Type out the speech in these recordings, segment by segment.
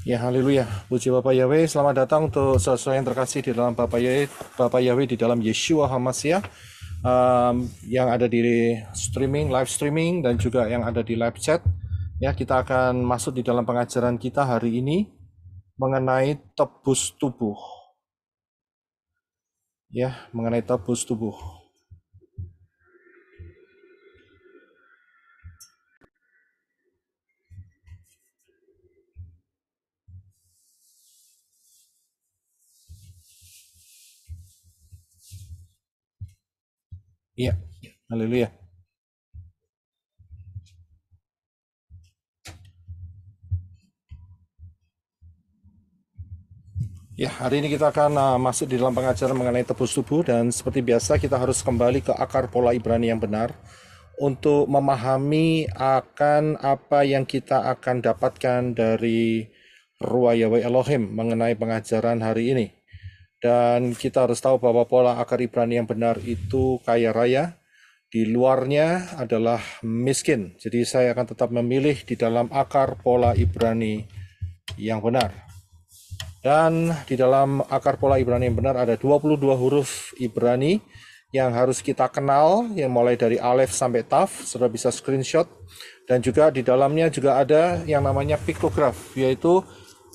Ya, haleluya. Puji Bapak Yahweh. Selamat datang untuk saudara yang terkasih di dalam Bapak Yahweh di dalam Yeshua HaMashiach, yang ada di live streaming, dan juga yang ada di live chat. Ya, kita akan masuk di dalam pengajaran kita hari ini mengenai tebus tubuh. Ya, mengenai tebus tubuh. Iya, haleluya. Ya, hari ini kita akan masuk di dalam pengajaran mengenai tebus tubuh, dan seperti biasa kita harus kembali ke akar pola Ibrani yang benar untuk memahami akan apa yang kita akan dapatkan dari Ruah Yahweh Elohim mengenai pengajaran hari ini. Dan kita harus tahu bahwa pola akar Ibrani yang benar itu kaya raya, di luarnya adalah miskin. Jadi saya akan tetap memilih di dalam akar pola Ibrani yang benar. Dan di dalam akar pola Ibrani yang benar ada 22 huruf Ibrani yang harus kita kenal, yang mulai dari Alef sampai Taf. Saudara bisa screenshot. Dan juga di dalamnya juga ada yang namanya piktograf, yaitu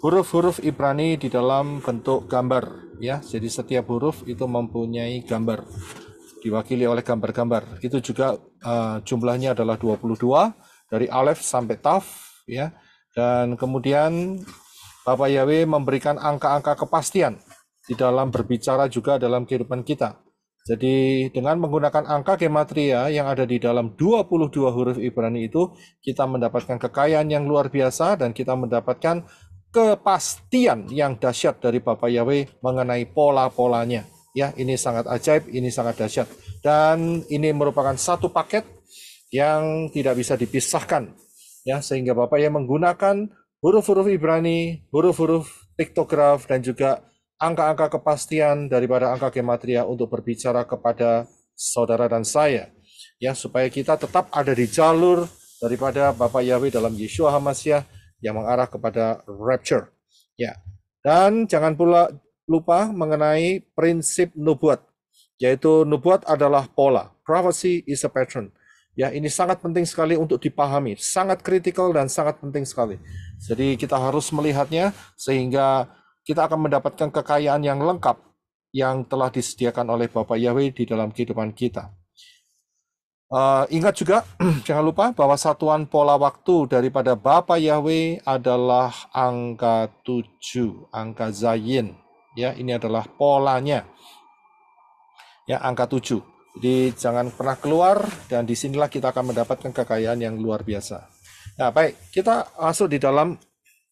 huruf-huruf Ibrani di dalam bentuk gambar. Ya, jadi setiap huruf itu mempunyai gambar, diwakili oleh gambar-gambar. Itu juga jumlahnya adalah 22 dari Alef sampai Taf. Ya, dan kemudian Bapak Yahweh memberikan angka-angka kepastian di dalam berbicara juga dalam kehidupan kita. Jadi dengan menggunakan angka gematria yang ada di dalam 22 huruf Ibrani itu, kita mendapatkan kekayaan yang luar biasa dan kita mendapatkan kepastian yang dahsyat dari Bapak Yahweh mengenai pola-polanya. Ya, ini sangat ajaib, ini sangat dahsyat. Dan ini merupakan satu paket yang tidak bisa dipisahkan. Ya, sehingga Bapak yang menggunakan huruf-huruf Ibrani, huruf-huruf piktograf, dan juga angka-angka kepastian daripada angka gematria untuk berbicara kepada saudara dan saya, ya, supaya kita tetap ada di jalur daripada Bapak Yahweh dalam Yeshua HaMashiach yang mengarah kepada rapture. Ya, dan jangan pula lupa mengenai prinsip nubuat, yaitu nubuat adalah pola. Prophecy is a pattern. Ya, ini sangat penting sekali untuk dipahami, sangat kritikal dan sangat penting sekali. Jadi kita harus melihatnya sehingga kita akan mendapatkan kekayaan yang lengkap yang telah disediakan oleh Bapak Yahweh di dalam kehidupan kita. Ingat juga, jangan lupa bahwa satuan pola waktu daripada Bapak Yahweh adalah angka 7, angka Zayin. Ya, ini adalah polanya. Ya, angka 7. Jadi jangan pernah keluar, dan disinilah kita akan mendapatkan kekayaan yang luar biasa. Nah, baik, kita masuk di dalam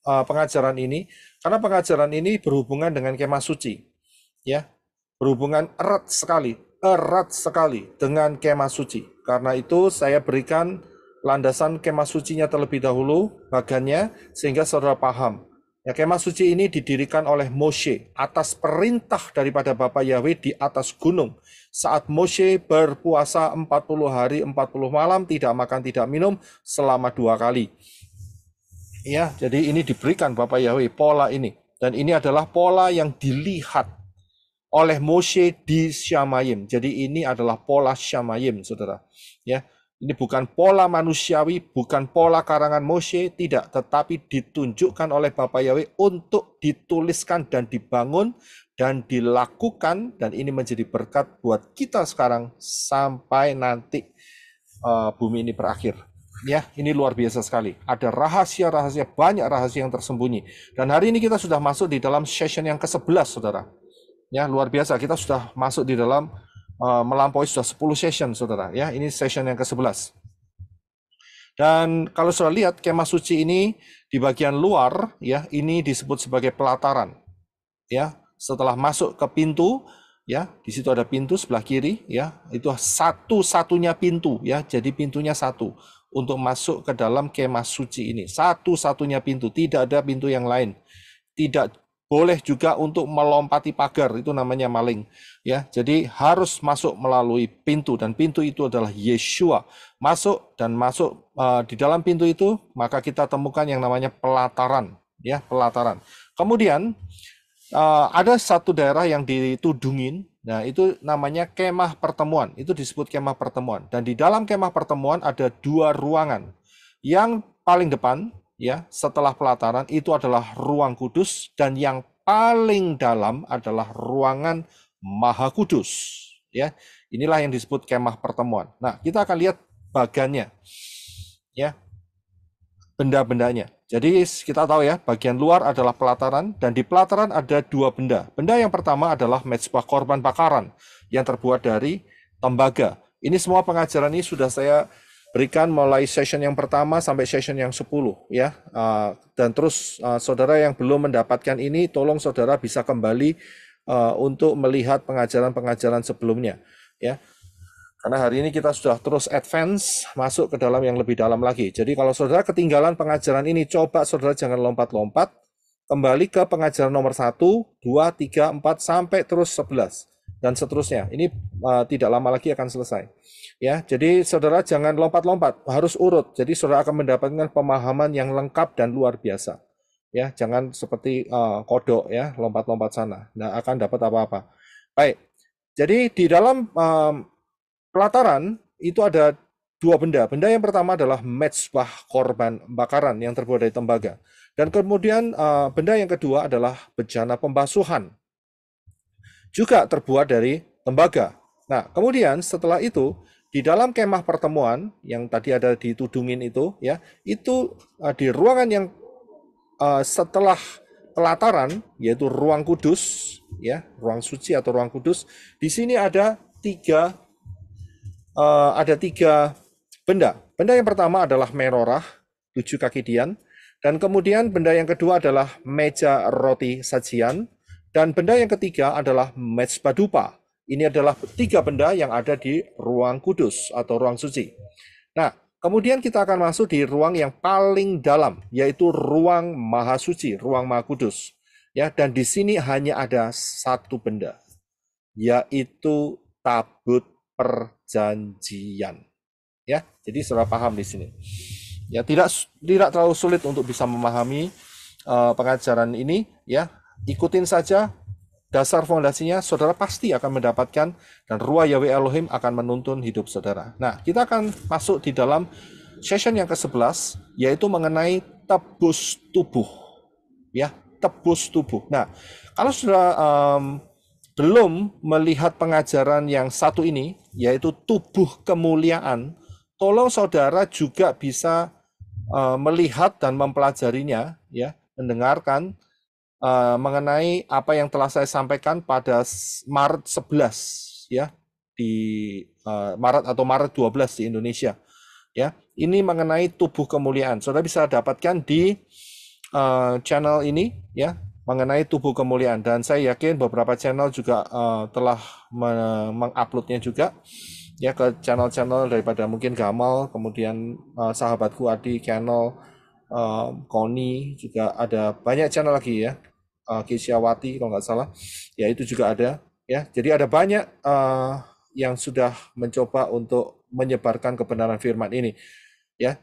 pengajaran ini, karena pengajaran ini berhubungan dengan kemah suci. Ya, berhubungan erat sekali dengan kemah suci. Karena itu saya berikan landasan kemah sucinya terlebih dahulu, bagannya, sehingga saudara paham. Ya, kemah suci ini didirikan oleh Moshe atas perintah daripada Bapak Yahweh di atas gunung. Saat Moshe berpuasa 40 hari 40 malam, tidak makan tidak minum selama 2 kali. Ya, jadi ini diberikan Bapak Yahweh pola ini, dan ini adalah pola yang dilihat oleh Moshe di Syamayim. Jadi ini adalah pola Syamayim, saudara. Ya, ini bukan pola manusiawi, bukan pola karangan Moshe, tidak, tetapi ditunjukkan oleh Bapak Yahweh untuk dituliskan dan dibangun dan dilakukan, dan ini menjadi berkat buat kita sekarang sampai nanti bumi ini berakhir. Ya, ini luar biasa sekali. Ada rahasia-rahasia, banyak rahasia yang tersembunyi. Dan hari ini kita sudah masuk di dalam session yang ke-11, saudara. Ya, luar biasa. Kita sudah masuk di dalam melampaui sudah 10 session, saudara. Ya, ini session yang ke-11. Dan kalau saudara lihat kemah suci ini di bagian luar, ya, ini disebut sebagai pelataran. Ya, setelah masuk ke pintu, ya, di situ ada pintu sebelah kiri, ya, itu satu-satunya pintu, ya, jadi pintunya satu untuk masuk ke dalam kemah suci ini. Satu-satunya pintu, tidak ada pintu yang lain. Tidak boleh juga untuk melompati pagar, itu namanya maling. Ya, jadi harus masuk melalui pintu, dan pintu itu adalah Yeshua. Masuk di dalam pintu itu, maka kita temukan yang namanya pelataran. ya, pelataran. Kemudian ada satu daerah yang ditudungin. Nah, itu namanya kemah pertemuan. Itu disebut kemah pertemuan. Dan di dalam kemah pertemuan ada dua ruangan. Yang paling depan, ya, setelah pelataran itu adalah ruang kudus, dan yang paling dalam adalah ruangan Maha Kudus. Ya, inilah yang disebut kemah pertemuan. Nah, kita akan lihat bagannya, ya, benda-bendanya. Jadi kita tahu ya, bagian luar adalah pelataran, dan di pelataran ada dua benda. Benda yang pertama adalah mezbah korban bakaran yang terbuat dari tembaga. Ini semua pengajaran ini sudah saya berikan mulai session yang pertama sampai session yang 10 ya. Dan terus saudara yang belum mendapatkan ini, tolong saudara bisa kembali untuk melihat pengajaran-pengajaran sebelumnya ya. Karena hari ini kita sudah terus advance, masuk ke dalam yang lebih dalam lagi. Jadi kalau saudara ketinggalan pengajaran ini, coba saudara jangan lompat-lompat. Kembali ke pengajaran nomor 1, 2, 3, 4, sampai terus 11. Dan seterusnya. Ini tidak lama lagi akan selesai. Ya, jadi saudara jangan lompat-lompat, harus urut. Jadi saudara akan mendapatkan pemahaman yang lengkap dan luar biasa. Ya, jangan seperti kodok ya, lompat-lompat sana. Nggak akan dapat apa-apa. Baik, jadi di dalam pelataran itu ada dua benda. Benda yang pertama adalah mezbah korban bakaran yang terbuat dari tembaga. Dan kemudian benda yang kedua adalah bejana pembasuhan, juga terbuat dari tembaga. Nah, kemudian setelah itu di dalam kemah pertemuan yang tadi ada ditudungin itu, ya, itu di ruangan yang setelah pelataran, yaitu ruang kudus, ya, ruang suci atau ruang kudus. Di sini ada tiga benda. Benda yang pertama adalah menorah, 7 kaki dian. Dan kemudian benda yang kedua adalah meja roti sajian. Dan benda yang ketiga adalah mezbah dupa. Ini adalah 3 benda yang ada di ruang kudus atau ruang suci. Nah, kemudian kita akan masuk di ruang yang paling dalam, yaitu ruang maha suci, ruang maha kudus. Ya, dan di sini hanya ada satu benda, yaitu tabut perjanjian. Ya, jadi saudara paham di sini. Ya, tidak terlalu sulit untuk bisa memahami pengajaran ini. Ya, ikutin saja dasar fondasinya, saudara pasti akan mendapatkan, dan Ruah Yahweh Elohim akan menuntun hidup saudara. Nah, kita akan masuk di dalam session yang ke-11, yaitu mengenai tebus tubuh. Ya, tebus tubuh. Nah, kalau saudara belum melihat pengajaran yang satu ini, yaitu tubuh kemuliaan, tolong saudara juga bisa melihat dan mempelajarinya, ya, mendengarkan mengenai apa yang telah saya sampaikan pada Maret 11 ya, di Maret atau Maret 12 di Indonesia ya. Ini mengenai tubuh kemuliaan. Saudara bisa dapatkan di channel ini ya, mengenai tubuh kemuliaan, dan saya yakin beberapa channel juga telah menguploadnya juga ya ke channel-channel daripada mungkin Gamal, kemudian sahabatku Adi channel, Koni juga ada, banyak channel lagi ya, Kisyawati kalau nggak salah ya, itu juga ada ya. Jadi ada banyak yang sudah mencoba untuk menyebarkan kebenaran firman ini ya.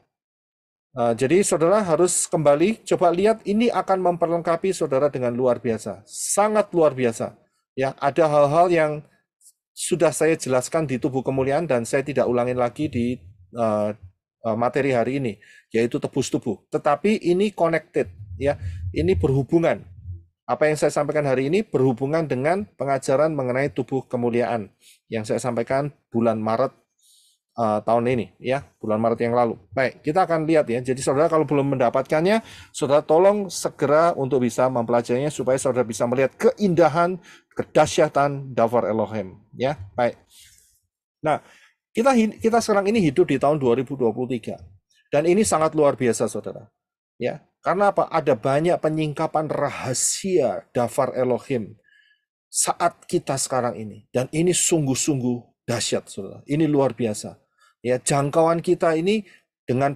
Jadi saudara harus kembali coba lihat, ini akan memperlengkapi saudara dengan luar biasa, sangat luar biasa ya. Ada hal-hal yang sudah saya jelaskan di tubuh kemuliaan dan saya tidak ulangin lagi di materi hari ini, yaitu tebus tubuh. Tetapi ini connected ya, ini berhubungan. Apa yang saya sampaikan hari ini berhubungan dengan pengajaran mengenai tubuh kemuliaan yang saya sampaikan bulan Maret tahun ini ya, bulan Maret yang lalu. Baik, kita akan lihat ya. Jadi saudara kalau belum mendapatkannya, saudara tolong segera untuk bisa mempelajarinya supaya saudara bisa melihat keindahan, kedahsyatan Davar Elohim ya. Baik. Nah, kita sekarang ini hidup di tahun 2023 dan ini sangat luar biasa saudara ya. Karena apa? Ada banyak penyingkapan rahasia Davar Elohim saat kita sekarang ini, dan ini sungguh-sungguh dahsyat saudara. Ini luar biasa ya. Jangkauan kita ini dengan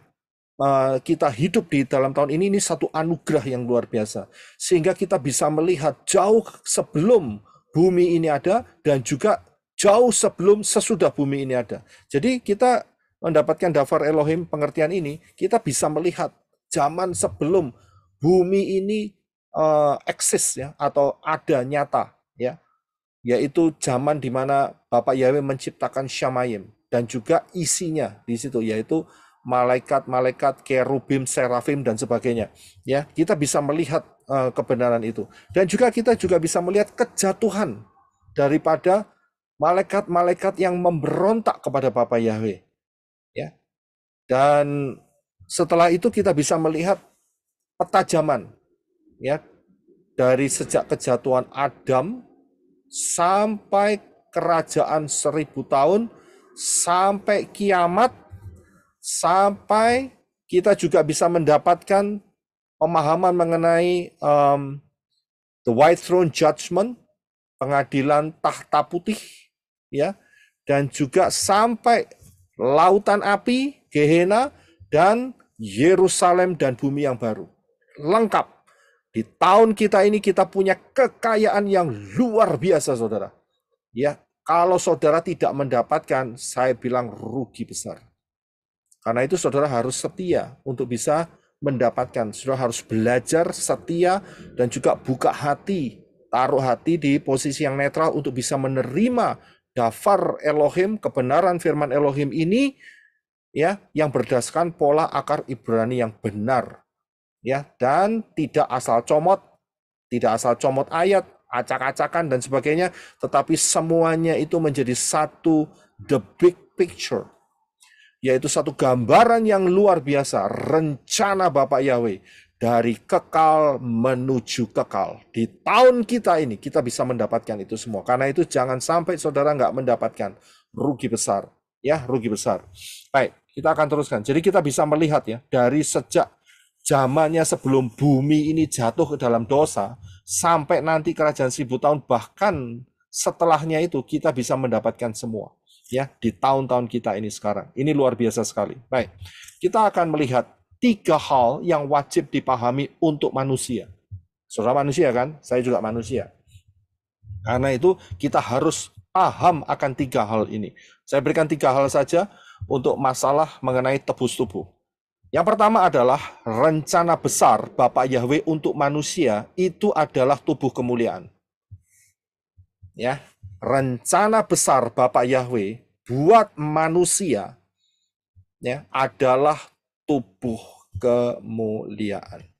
kita hidup di dalam tahun ini satu anugerah yang luar biasa, sehingga kita bisa melihat jauh sebelum bumi ini ada dan juga jauh sebelum sesudah bumi ini ada. Jadi kita mendapatkan Davar Elohim, pengertian ini, kita bisa melihat zaman sebelum bumi ini eksis ya, atau ada nyata ya, yaitu zaman di mana Bapak Yahweh menciptakan Syamayim dan juga isinya di situ, yaitu malaikat-malaikat, kerubim, serafim dan sebagainya. Ya, kita bisa melihat kebenaran itu. Dan juga kita juga bisa melihat kejatuhan daripada malaikat-malaikat yang memberontak kepada Bapak Yahweh. Ya. Dan setelah itu kita bisa melihat petajaman ya, dari sejak kejatuhan Adam sampai kerajaan 1000 tahun, sampai kiamat, sampai kita juga bisa mendapatkan pemahaman mengenai the white throne judgment, pengadilan tahta putih, ya, dan juga sampai lautan api, Gehenna, dan Yerusalem dan bumi yang baru. Lengkap. Di tahun kita ini kita punya kekayaan yang luar biasa, saudara. Ya, kalau saudara tidak mendapatkan, saya bilang rugi besar. Karena itu saudara harus setia untuk bisa mendapatkan. Saudara harus belajar setia dan juga buka hati, taruh hati di posisi yang netral untuk bisa menerima dafar Elohim, kebenaran firman Elohim ini ya, yang berdasarkan pola akar Ibrani yang benar. Ya, dan tidak asal comot ayat, acak-acakan dan sebagainya, tetapi semuanya itu menjadi satu the big picture, yaitu satu gambaran yang luar biasa, rencana Bapak Yahweh dari kekal menuju kekal. Di tahun kita ini kita bisa mendapatkan itu semua. Karena itu jangan sampai saudara nggak mendapatkan, rugi besar, ya, rugi besar. Baik, kita akan teruskan. Jadi kita bisa melihat ya, dari sejak zamannya sebelum bumi ini jatuh ke dalam dosa, sampai nanti kerajaan 1000 tahun, bahkan setelahnya itu kita bisa mendapatkan semua. Ya, di tahun-tahun kita ini sekarang. Ini luar biasa sekali. Baik, kita akan melihat 3 hal yang wajib dipahami untuk manusia. Saudara manusia kan? Saya juga manusia. Karena itu kita harus paham akan 3 hal ini. Saya berikan 3 hal saja untuk masalah mengenai tebus tubuh. Yang pertama adalah rencana besar Bapak Yahweh untuk manusia itu adalah tubuh kemuliaan. Ya, rencana besar Bapak Yahweh buat manusia ya adalah tubuh kemuliaan.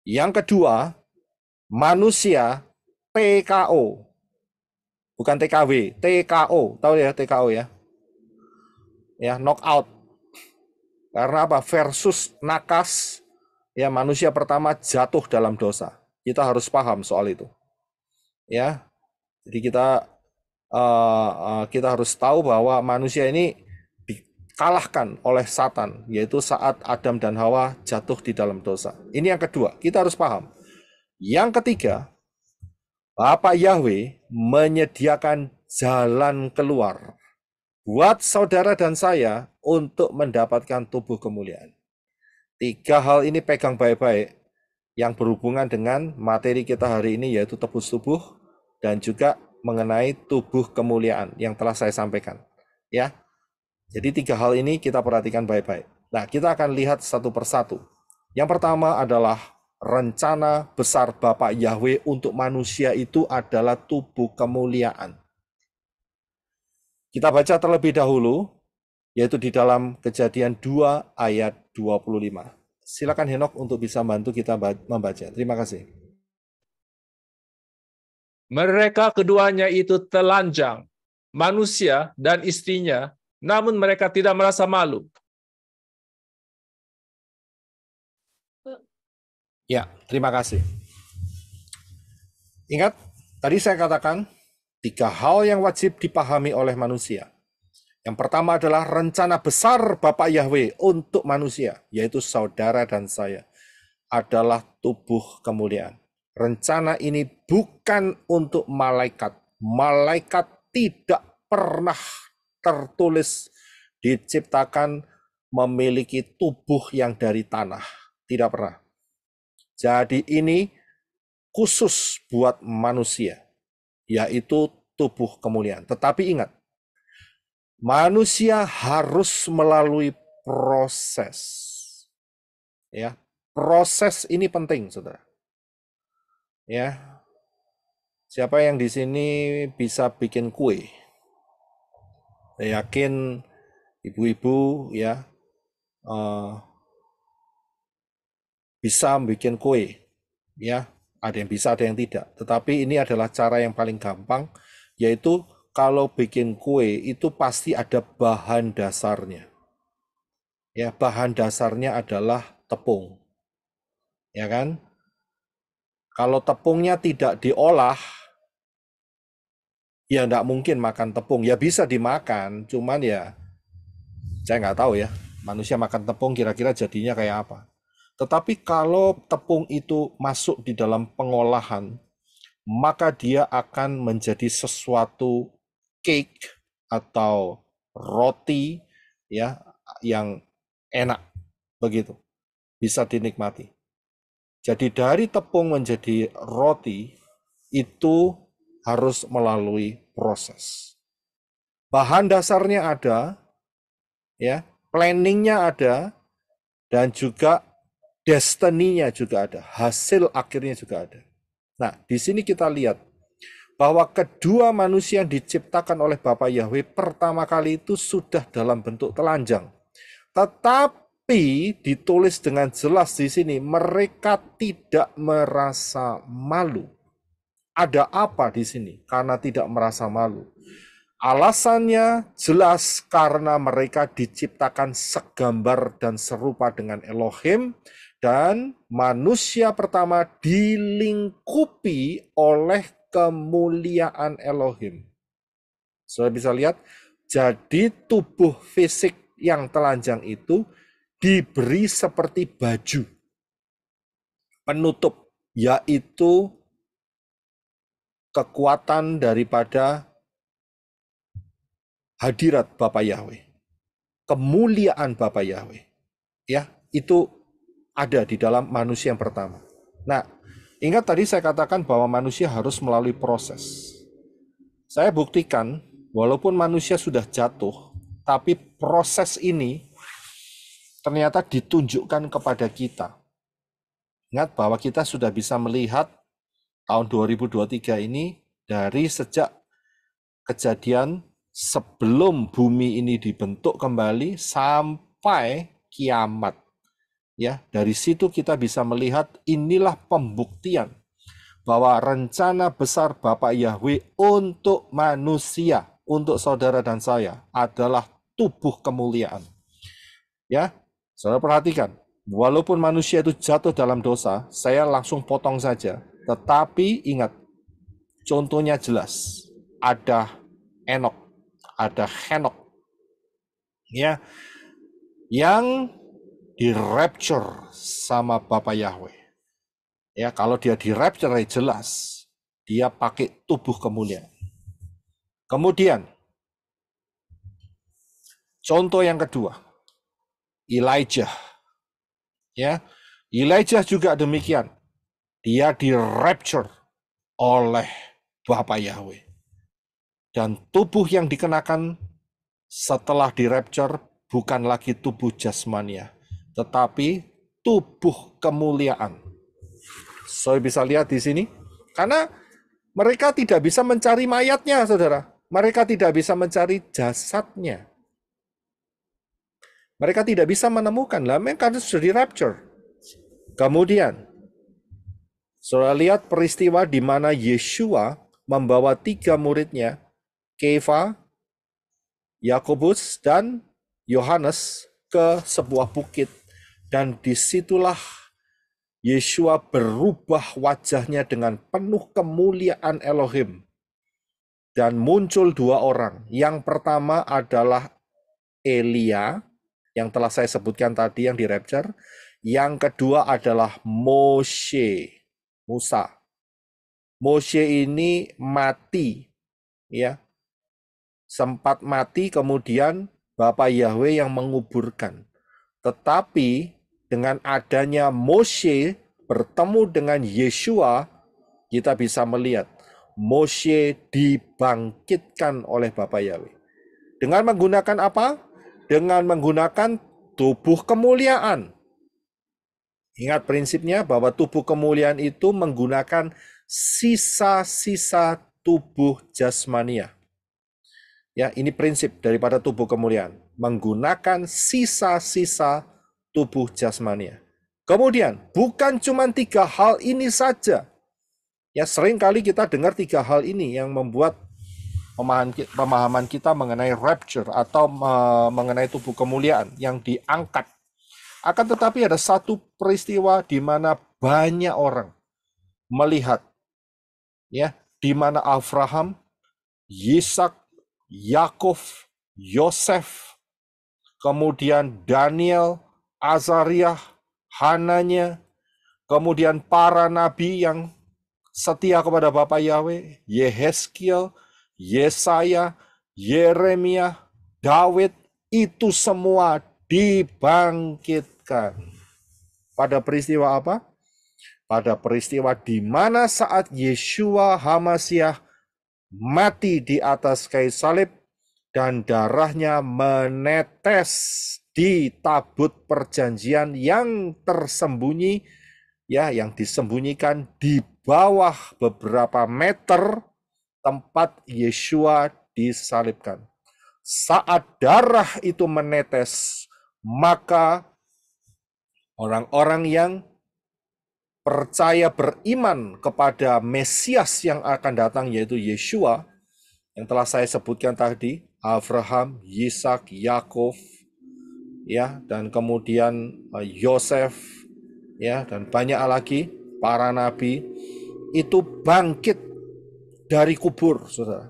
Yang kedua, manusia TKO. Bukan TKW, TKO. Tahu ya TKO ya? Ya, knockout. Karena apa? Versus nakas, ya, manusia pertama jatuh dalam dosa. Kita harus paham soal itu. Ya, jadi kita harus tahu bahwa manusia ini dikalahkan oleh Satan, yaitu saat Adam dan Hawa jatuh di dalam dosa. Ini yang kedua, kita harus paham. Yang ketiga, Bapak Yahweh menyediakan jalan keluar buat saudara dan saya untuk mendapatkan tubuh kemuliaan. 3 hal ini pegang baik-baik yang berhubungan dengan materi kita hari ini, yaitu tebus tubuh dan juga mengenai tubuh kemuliaan yang telah saya sampaikan. Ya, jadi 3 hal ini kita perhatikan baik-baik. Nah, kita akan lihat satu persatu. Yang pertama adalah rencana besar Bapak Yahweh untuk manusia itu adalah tubuh kemuliaan. Kita baca terlebih dahulu, yaitu di dalam Kejadian 2 ayat 25. Silakan Henok untuk bisa bantu kita membaca. Terima kasih. Mereka keduanya itu telanjang, manusia dan istrinya, namun mereka tidak merasa malu. Ya, terima kasih. Ingat, tadi saya katakan 3 hal yang wajib dipahami oleh manusia. Yang pertama adalah rencana besar Bapak Yahweh untuk manusia, yaitu saudara dan saya, adalah tubuh kemuliaan. Rencana ini bukan untuk malaikat. Malaikat tidak pernah tertulis diciptakan memiliki tubuh yang dari tanah. Tidak pernah. Jadi ini khusus buat manusia, yaitu tubuh kemuliaan. Tetapi ingat, manusia harus melalui proses. Ya, Proses ini penting, saudara. Ya, siapa yang di sini bisa bikin kue? Saya yakin ibu-ibu ya bisa bikin kue. Ya, ada yang bisa, ada yang tidak. Tetapi ini adalah cara yang paling gampang, yaitu kalau bikin kue itu pasti ada bahan dasarnya. Ya, bahan dasarnya adalah tepung. Ya kan? Kalau tepungnya tidak diolah, ya nggak mungkin makan tepung. Ya bisa dimakan, cuman ya saya nggak tahu ya. Manusia makan tepung kira-kira jadinya kayak apa. Tetapi kalau tepung itu masuk di dalam pengolahan, maka dia akan menjadi sesuatu cake atau roti ya yang enak begitu. Bisa dinikmati. Jadi dari tepung menjadi roti itu harus melalui proses. Bahan dasarnya ada, ya, planningnya ada, dan juga destiny-nya juga ada, hasil akhirnya juga ada. Nah, di sini kita lihat bahwa kedua manusia yang diciptakan oleh Bapa Yahweh pertama kali itu sudah dalam bentuk telanjang. Tetapi ditulis dengan jelas di sini, mereka tidak merasa malu. Ada apa di sini? Karena tidak merasa malu. Alasannya jelas karena mereka diciptakan segambar dan serupa dengan Elohim, dan manusia pertama dilingkupi oleh kemuliaan Elohim. Saudara bisa lihat, jadi tubuh fisik yang telanjang itu diberi seperti baju penutup, yaitu kekuatan daripada hadirat Bapa Yahweh, kemuliaan Bapa Yahweh, ya itu ada di dalam manusia yang pertama. Nah, ingat tadi saya katakan bahwa manusia harus melalui proses. Saya buktikan, walaupun manusia sudah jatuh, tapi proses ini ternyata ditunjukkan kepada kita. Ingat bahwa kita sudah bisa melihat tahun 2023 ini dari sejak kejadian sebelum bumi ini dibentuk kembali sampai kiamat. Ya, dari situ kita bisa melihat inilah pembuktian bahwa rencana besar Bapa Yahweh untuk manusia, untuk saudara dan saya adalah tubuh kemuliaan. Ya, saudara perhatikan, walaupun manusia itu jatuh dalam dosa, saya langsung potong saja. Tetapi ingat, contohnya jelas. Ada Enok, ada Henok, ya, yang di rapture sama Bapa Yahweh. Ya, kalau dia di rapture jelas, dia pakai tubuh kemuliaan. Kemudian, contoh yang kedua, Elijah. Ya, Elijah juga demikian. Dia di rapture oleh Bapa Yahweh. Dan tubuh yang dikenakan setelah di rapture bukan lagi tubuh jasmania, tetapi tubuh kemuliaan. Saya bisa lihat di sini, karena mereka tidak bisa mencari mayatnya, saudara. Mereka tidak bisa mencari jasadnya. Mereka tidak bisa menemukan, lah karena sudah di rapture. Kemudian, saudara lihat peristiwa di mana Yeshua membawa 3 muridnya, Kefa, Yakobus, dan Yohanes ke sebuah bukit. Dan disitulah Yeshua berubah wajahnya dengan penuh kemuliaan Elohim. Dan muncul 2 orang. Yang pertama adalah Elia, yang telah saya sebutkan tadi yang di rapture. Yang kedua adalah Moshe, Musa. Moshe ini mati, ya, sempat mati, kemudian Bapa Yahweh yang menguburkan. Tetapi dengan adanya Moshe bertemu dengan Yeshua, kita bisa melihat Moshe dibangkitkan oleh Bapa Yahweh. Dengan menggunakan apa? Dengan menggunakan tubuh kemuliaan. Ingat prinsipnya bahwa tubuh kemuliaan itu menggunakan sisa-sisa tubuh jasmania. Ya, ini prinsip daripada tubuh kemuliaan, menggunakan sisa-sisa tubuh jasmania. Kemudian, bukan cuma 3 hal ini saja. Ya, sering kali kita dengar 3 hal ini yang membuat pemahaman kita mengenai rapture atau mengenai tubuh kemuliaan yang diangkat. Akan tetapi ada satu peristiwa di mana banyak orang melihat, ya, di mana Abraham, Yisak, Yakov, Yosef, kemudian Daniel, Azariah, Hananya, kemudian para nabi yang setia kepada Bapa Yahweh, Yehezkiel, Yesaya, Yeremia, Daud, itu semua dibangkitkan. Pada peristiwa apa? Pada peristiwa di mana saat Yeshua HaMasyiah mati di atas kayu salib dan darahnya menetes di tabut perjanjian yang tersembunyi, ya, yang disembunyikan di bawah beberapa meter tempat Yeshua disalibkan. Saat darah itu menetes, maka orang-orang yang percaya beriman kepada Mesias yang akan datang, yaitu Yeshua, yang telah saya sebutkan tadi, Abraham, Yisak, Yakov, ya, dan kemudian Yosef, ya, dan banyak lagi para nabi, itu bangkit dari kubur, saudara.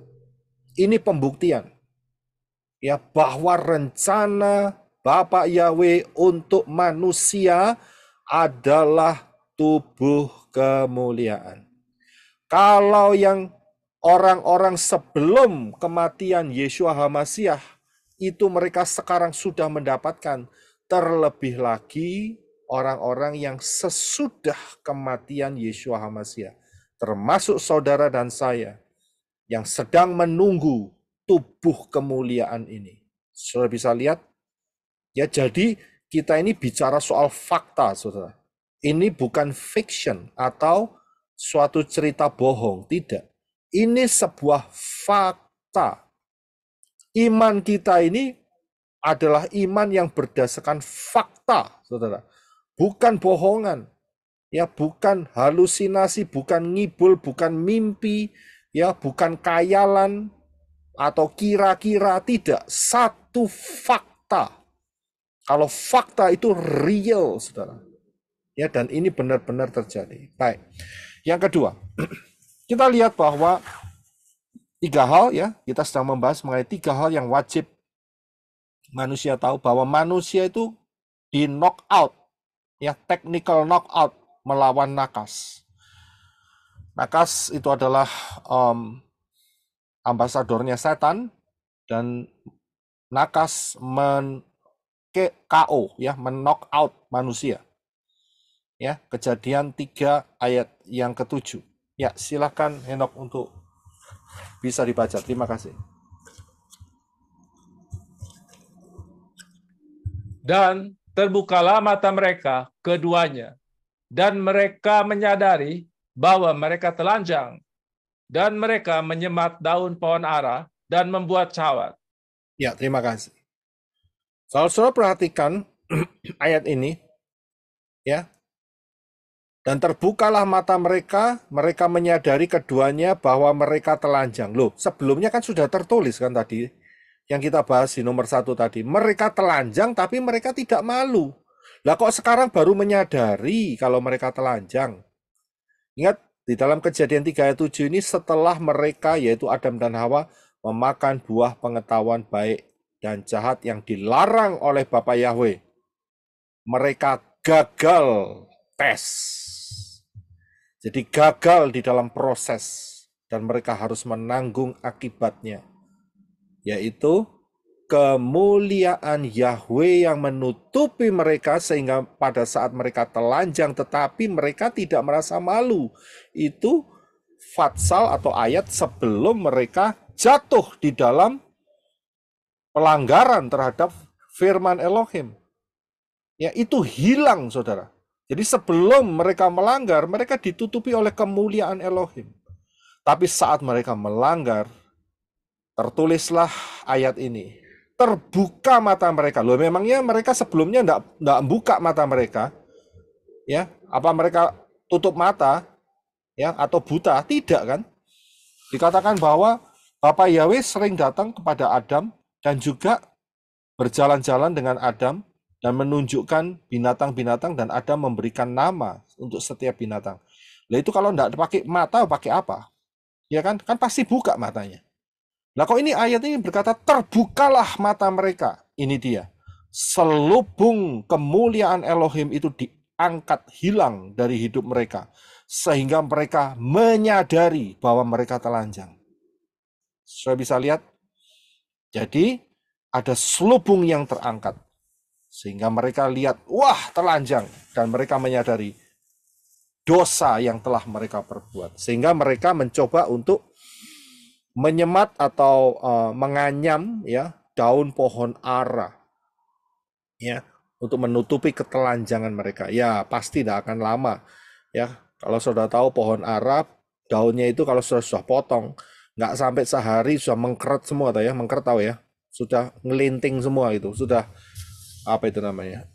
Ini pembuktian, ya, bahwa rencana Bapa Yahweh untuk manusia adalah tubuh kemuliaan. Kalau yang orang-orang sebelum kematian Yeshua HaMasyiah itu mereka sekarang sudah mendapatkan, terlebih lagi orang-orang yang sesudah kematian Yeshua HaMasyiah, termasuk saudara dan saya yang sedang menunggu tubuh kemuliaan ini. Saudara bisa lihat, ya, jadi kita ini bicara soal fakta, saudara. Ini bukan fiction atau suatu cerita bohong, tidak. Ini sebuah fakta. Iman kita ini adalah iman yang berdasarkan fakta, saudara. Bukan bohongan, ya, bukan halusinasi, bukan ngibul, bukan mimpi, ya, bukan khayalan atau kira-kira, tidak. Satu fakta. Kalau fakta itu real, saudara. Ya, dan ini benar-benar terjadi. Baik. Yang kedua, kita lihat bahwa 3 hal, ya, kita sedang membahas mengenai 3 hal yang wajib manusia tahu, bahwa manusia itu di knock out, ya, technical knock out melawan nakas. Nakas itu adalah ambasadornya setan, dan nakas KO, ya, men-knock out manusia. Ya, Kejadian 3 ayat yang ke-7. Ya, silakan Henok untuk bisa dibaca. Terima kasih. Dan terbukalah mata mereka keduanya, dan mereka menyadari bahwa mereka telanjang, dan mereka menyemat daun pohon ara dan membuat cawat. Ya, terima kasih. Saudara perhatikan ayat ini, ya. Dan terbukalah mata mereka, mereka menyadari keduanya bahwa mereka telanjang. Loh, sebelumnya kan sudah tertulis kan tadi, yang kita bahas di nomor 1 tadi. Mereka telanjang tapi mereka tidak malu. Lah kok sekarang baru menyadari kalau mereka telanjang? Ingat, di dalam Kejadian 3 ayat 7 ini setelah mereka, yaitu Adam dan Hawa, memakan buah pengetahuan baik dan jahat yang dilarang oleh Bapa Yahweh. Mereka gagal tes. Jadi gagal di dalam proses, dan mereka harus menanggung akibatnya, yaitu kemuliaan Yahweh yang menutupi mereka sehingga pada saat mereka telanjang tetapi mereka tidak merasa malu. Itu fatsal atau ayat sebelum mereka jatuh di dalam pelanggaran terhadap firman Elohim. Ya, itu hilang, saudara. Jadi sebelum mereka melanggar, mereka ditutupi oleh kemuliaan Elohim. Tapi saat mereka melanggar, tertulislah ayat ini. Terbuka mata mereka. Loh, memangnya mereka sebelumnya enggak buka mata mereka? Ya, apa mereka tutup mata? Ya, atau buta? Tidak kan? Dikatakan bahwa Bapak Yahweh sering datang kepada Adam dan juga berjalan-jalan dengan Adam dan menunjukkan binatang-binatang dan Adam memberikan nama untuk setiap binatang. Nah itu kalau enggak pakai mata, pakai apa? Ya kan? Kan pasti buka matanya. Nah kok ini ayat ini berkata terbukalah mata mereka. Ini dia. Selubung kemuliaan Elohim itu diangkat hilang dari hidup mereka. Sehingga mereka menyadari bahwa mereka telanjang. Saya bisa lihat. Jadi ada selubung yang terangkat. Sehingga mereka lihat, wah telanjang. Dan mereka menyadari dosa yang telah mereka perbuat. Sehingga mereka mencoba untuk menyemat atau menganyam ya daun pohon ara ya untuk menutupi ketelanjangan mereka. Ya pasti tidak akan lama ya. Kalau sudah tahu pohon ara, daunnya itu kalau sudah potong nggak sampai sehari sudah mengkeret semua, tahu ya, mengkeret tahu ya, sudah ngelinting semua itu, sudah apa itu namanya,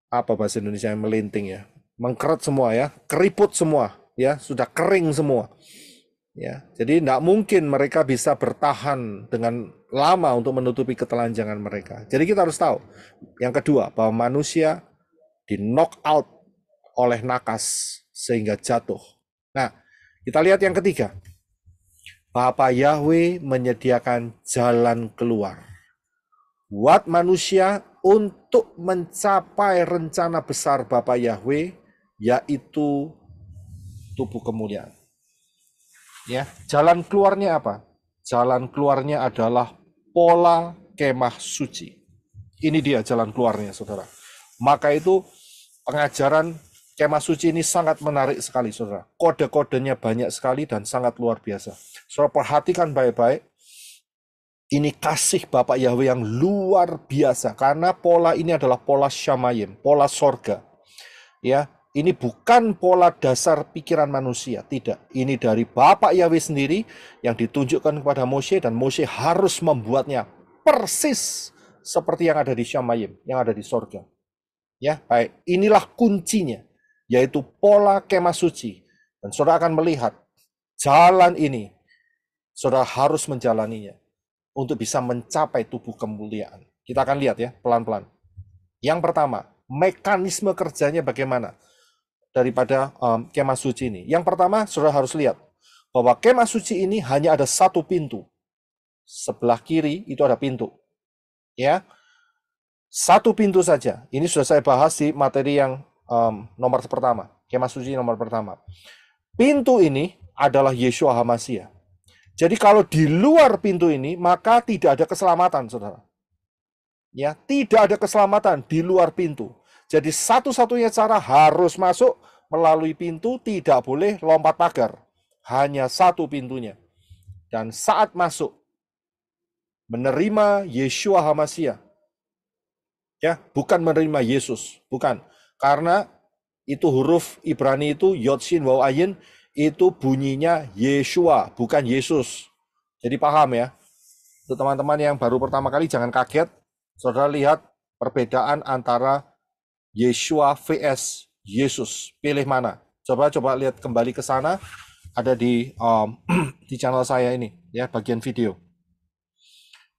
apa bahasa Indonesia yang melinting ya, mengkeret semua ya, keriput semua ya, sudah kering semua ya. Jadi tidak mungkin mereka bisa bertahan dengan lama untuk menutupi ketelanjangan mereka. Jadi kita harus tahu yang kedua, bahwa manusia di knock out oleh nakas sehingga jatuh. Nah, kita lihat yang ketiga. Bapa Yahweh menyediakan jalan keluar buat manusia untuk mencapai rencana besar Bapa Yahweh, yaitu tubuh kemuliaan. Ya, jalan keluarnya apa? Jalan keluarnya adalah pola kemah suci. Ini dia jalan keluarnya, saudara. Maka itu pengajaran kemah suci ini sangat menarik sekali, saudara. Kode-kodenya banyak sekali dan sangat luar biasa. Saudara perhatikan baik-baik. Ini kasih Bapak Yahweh yang luar biasa. Karena pola ini adalah pola Shamayim, pola sorga. Ya, ini bukan pola dasar pikiran manusia, tidak. Ini dari Bapak Yahweh sendiri yang ditunjukkan kepada Moshe, dan Moshe harus membuatnya persis seperti yang ada di Shamayim, yang ada di sorga. Ya, baik. Inilah kuncinya, yaitu pola kemah suci. Dan saudara akan melihat jalan ini, saudara harus menjalaninya untuk bisa mencapai tubuh kemuliaan. Kita akan lihat ya, pelan-pelan. Yang pertama, mekanisme kerjanya bagaimana daripada kemah suci ini. Yang pertama, saudara harus lihat bahwa kemah suci ini hanya ada satu pintu. Sebelah kiri itu ada pintu. Ya, satu pintu saja. Ini sudah saya bahas di materi yang nomor pertama. Kemah suci nomor pertama. Pintu ini adalah Yeshua HaMashiach. Jadi kalau di luar pintu ini, maka tidak ada keselamatan, saudara. Ya, tidak ada keselamatan di luar pintu. Jadi satu-satunya cara harus masuk melalui pintu, tidak boleh lompat pagar. Hanya satu pintunya. Dan saat masuk, menerima Yeshua HaMashiach. Ya, bukan menerima Yesus, bukan. Karena itu huruf Ibrani itu Yod Shin Waw Ayin, itu bunyinya Yeshua, bukan Yesus. Jadi paham ya. Untuk teman-teman yang baru pertama kali jangan kaget. Saudara lihat perbedaan antara Yeshua vs Yesus. Pilih mana? Coba lihat kembali ke sana. Ada di di channel saya ini ya, bagian video.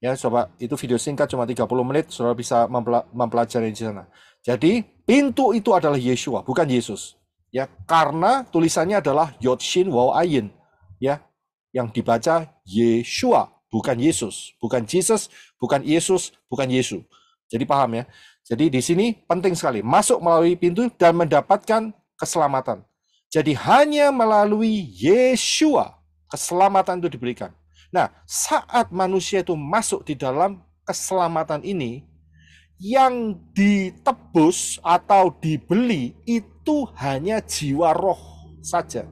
Ya, coba itu video singkat cuma 30 menit, saudara bisa mempelajari di sana. Jadi pintu itu adalah Yeshua, bukan Yesus. Ya, karena tulisannya adalah Yod Shin Waw Ayin, ya, yang dibaca Yeshua, bukan Yesus, bukan Jesus, bukan Yesus, bukan Yesus. Jadi paham ya. Jadi di sini penting sekali masuk melalui pintu dan mendapatkan keselamatan. Jadi hanya melalui Yeshua keselamatan itu diberikan. Nah, saat manusia itu masuk di dalam keselamatan ini, yang ditebus atau dibeli itu hanya jiwa roh saja.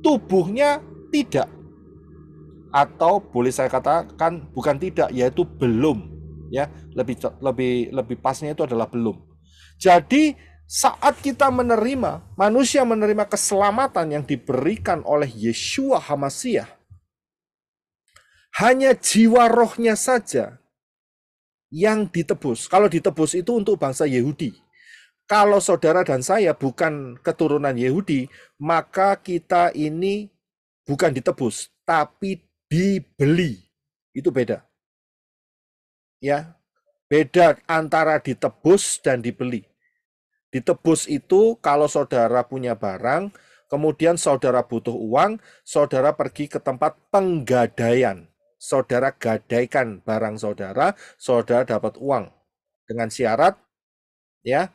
Tubuhnya tidak. Atau boleh saya katakan bukan tidak, yaitu belum. Ya, lebih pasnya itu adalah belum. Jadi saat kita menerima, manusia menerima keselamatan yang diberikan oleh Yeshua HaMasyiah, hanya jiwa rohnya saja yang ditebus. Kalau ditebus itu untuk bangsa Yahudi. Kalau saudara dan saya bukan keturunan Yahudi, maka kita ini bukan ditebus, tapi dibeli. Itu beda. Ya, beda antara ditebus dan dibeli. Ditebus itu kalau saudara punya barang, kemudian saudara butuh uang, saudara pergi ke tempat penggadaian. Saudara gadaikan barang saudara, saudara dapat uang. Dengan syarat, ya,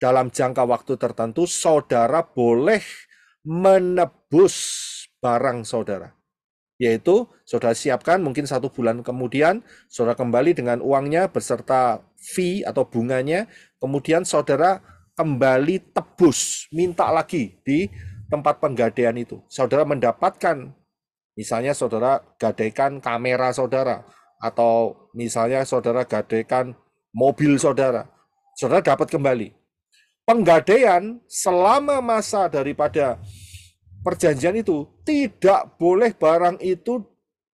dalam jangka waktu tertentu, saudara boleh menebus barang saudara. Yaitu, saudara siapkan mungkin 1 bulan kemudian, saudara kembali dengan uangnya beserta fee atau bunganya, kemudian saudara kembali tebus, minta lagi di tempat penggadaian itu. Saudara mendapatkan, misalnya saudara gadaikan kamera saudara, atau misalnya saudara gadaikan mobil saudara, saudara dapat kembali. Penggadaian selama masa daripada perjanjian itu tidak boleh barang itu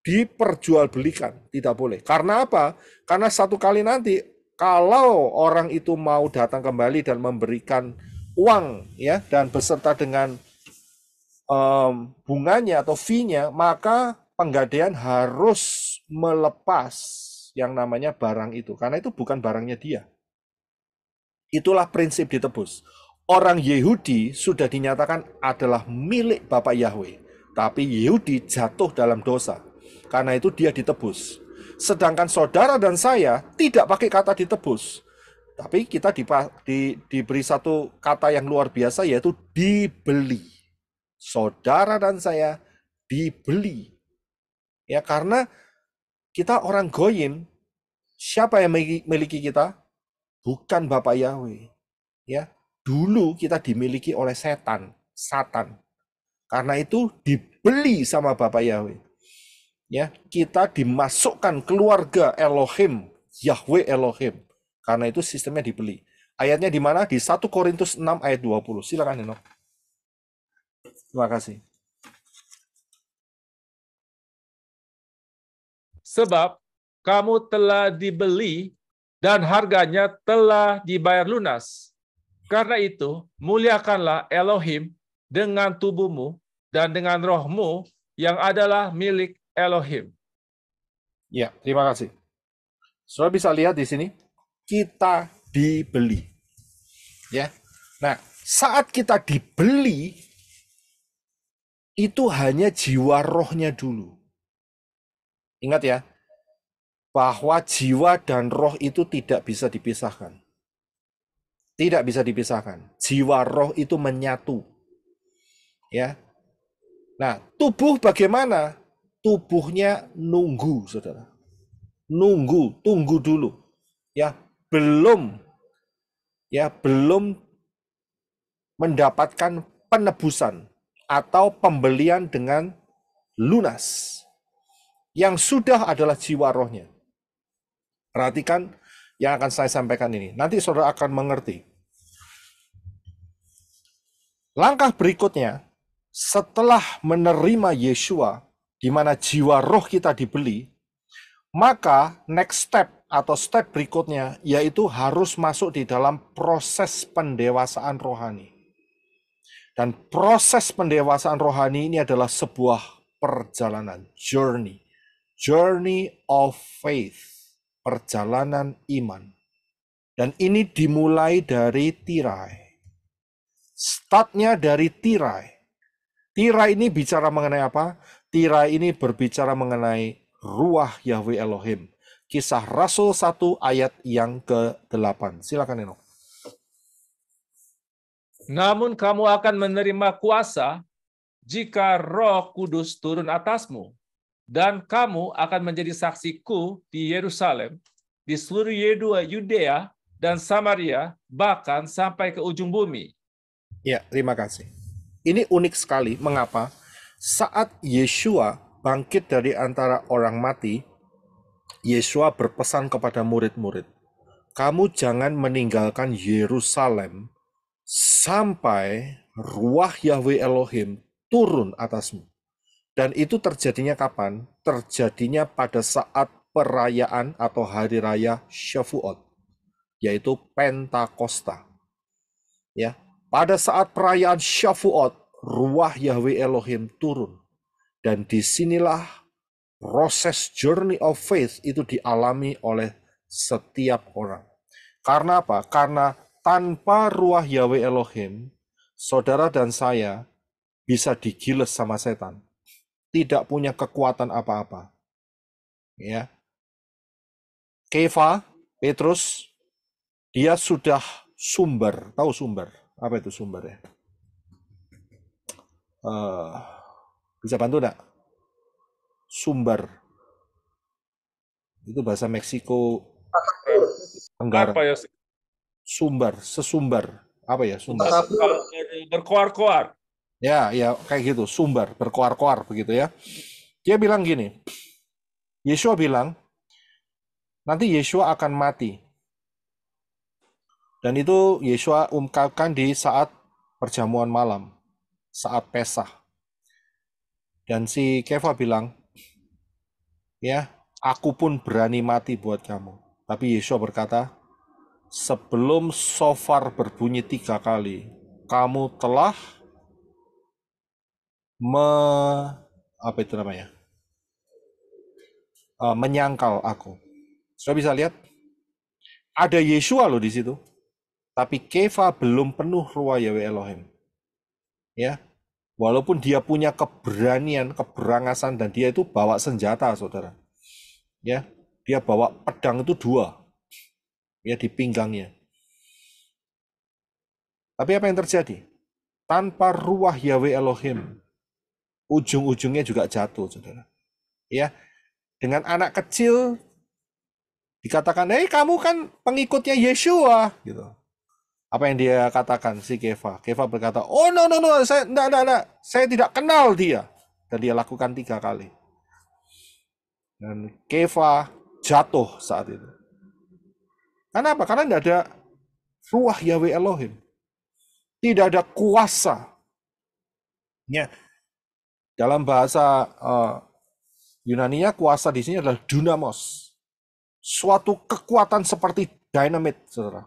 diperjualbelikan, tidak boleh. Karena apa? Karena satu kali nanti kalau orang itu mau datang kembali dan memberikan uang, ya, dan beserta dengan bunganya atau fee-nya, maka penggadaian harus melepas yang namanya barang itu, karena itu bukan barangnya dia. Itulah prinsip ditebus. Orang Yahudi sudah dinyatakan adalah milik Bapak Yahweh, tapi Yahudi jatuh dalam dosa. Karena itu dia ditebus. Sedangkan saudara dan saya tidak pakai kata ditebus, tapi kita diberi satu kata yang luar biasa, yaitu dibeli. Saudara dan saya dibeli. Ya, karena kita orang goyim, siapa yang memiliki kita? Bukan Bapak Yahweh. Ya, dulu kita dimiliki oleh setan, Satan. Karena itu dibeli sama Bapak Yahweh. Ya, kita dimasukkan keluarga Elohim, Yahweh Elohim. Karena itu sistemnya dibeli. Ayatnya di mana? Di 1 Korintus 6 ayat 20. Silakan, Eno. Terima kasih. Sebab kamu telah dibeli dan harganya telah dibayar lunas. Karena itu, muliakanlah Elohim dengan tubuhmu dan dengan rohmu yang adalah milik Elohim. Ya, terima kasih. Saudara bisa lihat di sini, kita dibeli. Ya. Nah, saat kita dibeli, itu hanya jiwa rohnya dulu. Ingat ya, bahwa jiwa dan roh itu tidak bisa dipisahkan. Tidak bisa dipisahkan. Jiwa roh itu menyatu. Ya. Nah, tubuh bagaimana? Tubuhnya nunggu, saudara. Nunggu, tunggu dulu. Ya, belum mendapatkan penebusan atau pembelian dengan lunas. Yang sudah adalah jiwa rohnya. Perhatikan yang akan saya sampaikan ini. Nanti saudara akan mengerti. Langkah berikutnya, setelah menerima Yeshua, di mana jiwa roh kita dibeli, maka next step atau step berikutnya yaitu harus masuk di dalam proses pendewasaan rohani. Dan proses pendewasaan rohani ini adalah sebuah perjalanan, journey of faith, perjalanan iman. Dan ini dimulai dari tirai. Startnya dari tirai. Tirai ini bicara mengenai apa? Tirai ini berbicara mengenai Ruach Yahweh Elohim. Kisah Rasul 1 ayat yang ke-8. Silakan, Eno. Namun kamu akan menerima kuasa jika Roh Kudus turun atasmu, dan kamu akan menjadi saksiku di Yerusalem, di seluruh Yudea dan Samaria, bahkan sampai ke ujung bumi. Ya, terima kasih. Ini unik sekali. Mengapa? Saat Yeshua bangkit dari antara orang mati, Yeshua berpesan kepada murid-murid, kamu jangan meninggalkan Yerusalem sampai ruah Yahweh Elohim turun atasmu. Dan itu terjadinya kapan? Terjadinya pada saat perayaan atau hari raya Shavuot, yaitu Pentakosta. Ya, pada saat perayaan Shavuot, ruah Yahweh Elohim turun. Dan disinilah proses journey of faith itu dialami oleh setiap orang. Karena apa? Karena tanpa ruah Yahweh Elohim, saudara dan saya bisa digiles sama setan. Tidak punya kekuatan apa-apa. Ya. Kefa, Petrus, dia sudah sumber. Tahu sumber? Apa itu sumber ya? Bisa bantu enggak? Sumber. Itu bahasa Meksiko Tenggara. Apa ya? Sumber, sesumber. Apa ya sumber? Berkoar-koar. Ya, kayak gitu, sumber, berkoar-koar begitu ya. Dia bilang gini, Yeshua bilang, nanti Yeshua akan mati. Dan itu Yeshua ungkapkan di saat perjamuan malam, saat Pesah. Dan si Kefa bilang, ya, aku pun berani mati buat kamu. Tapi Yeshua berkata, sebelum shofar berbunyi 3 kali, kamu telah menyangkal aku. Sudah bisa lihat, ada Yeshua loh di situ, tapi Kefa belum penuh ruah Yahweh Elohim. Ya, walaupun dia punya keberanian, keberangasan, dan dia itu bawa senjata, saudara. Ya, dia bawa pedang itu 2, ya di pinggangnya. Tapi apa yang terjadi? Tanpa ruah Yahweh Elohim, ujung-ujungnya juga jatuh, saudara. Ya, dengan anak kecil dikatakan, kamu kan pengikutnya Yeshua, gitu. Apa yang dia katakan si Kefa? Kefa berkata, oh no, saya enggak, saya tidak kenal dia. Dan dia lakukan 3 kali. Dan Kefa jatuh saat itu. Kenapa? Karena tidak ada ruah Yahweh Elohim. Tidak ada kuasa. Ya. Dalam bahasa Yunani-nya kuasa di sini adalah dunamos. Suatu kekuatan seperti dynamite, saudara.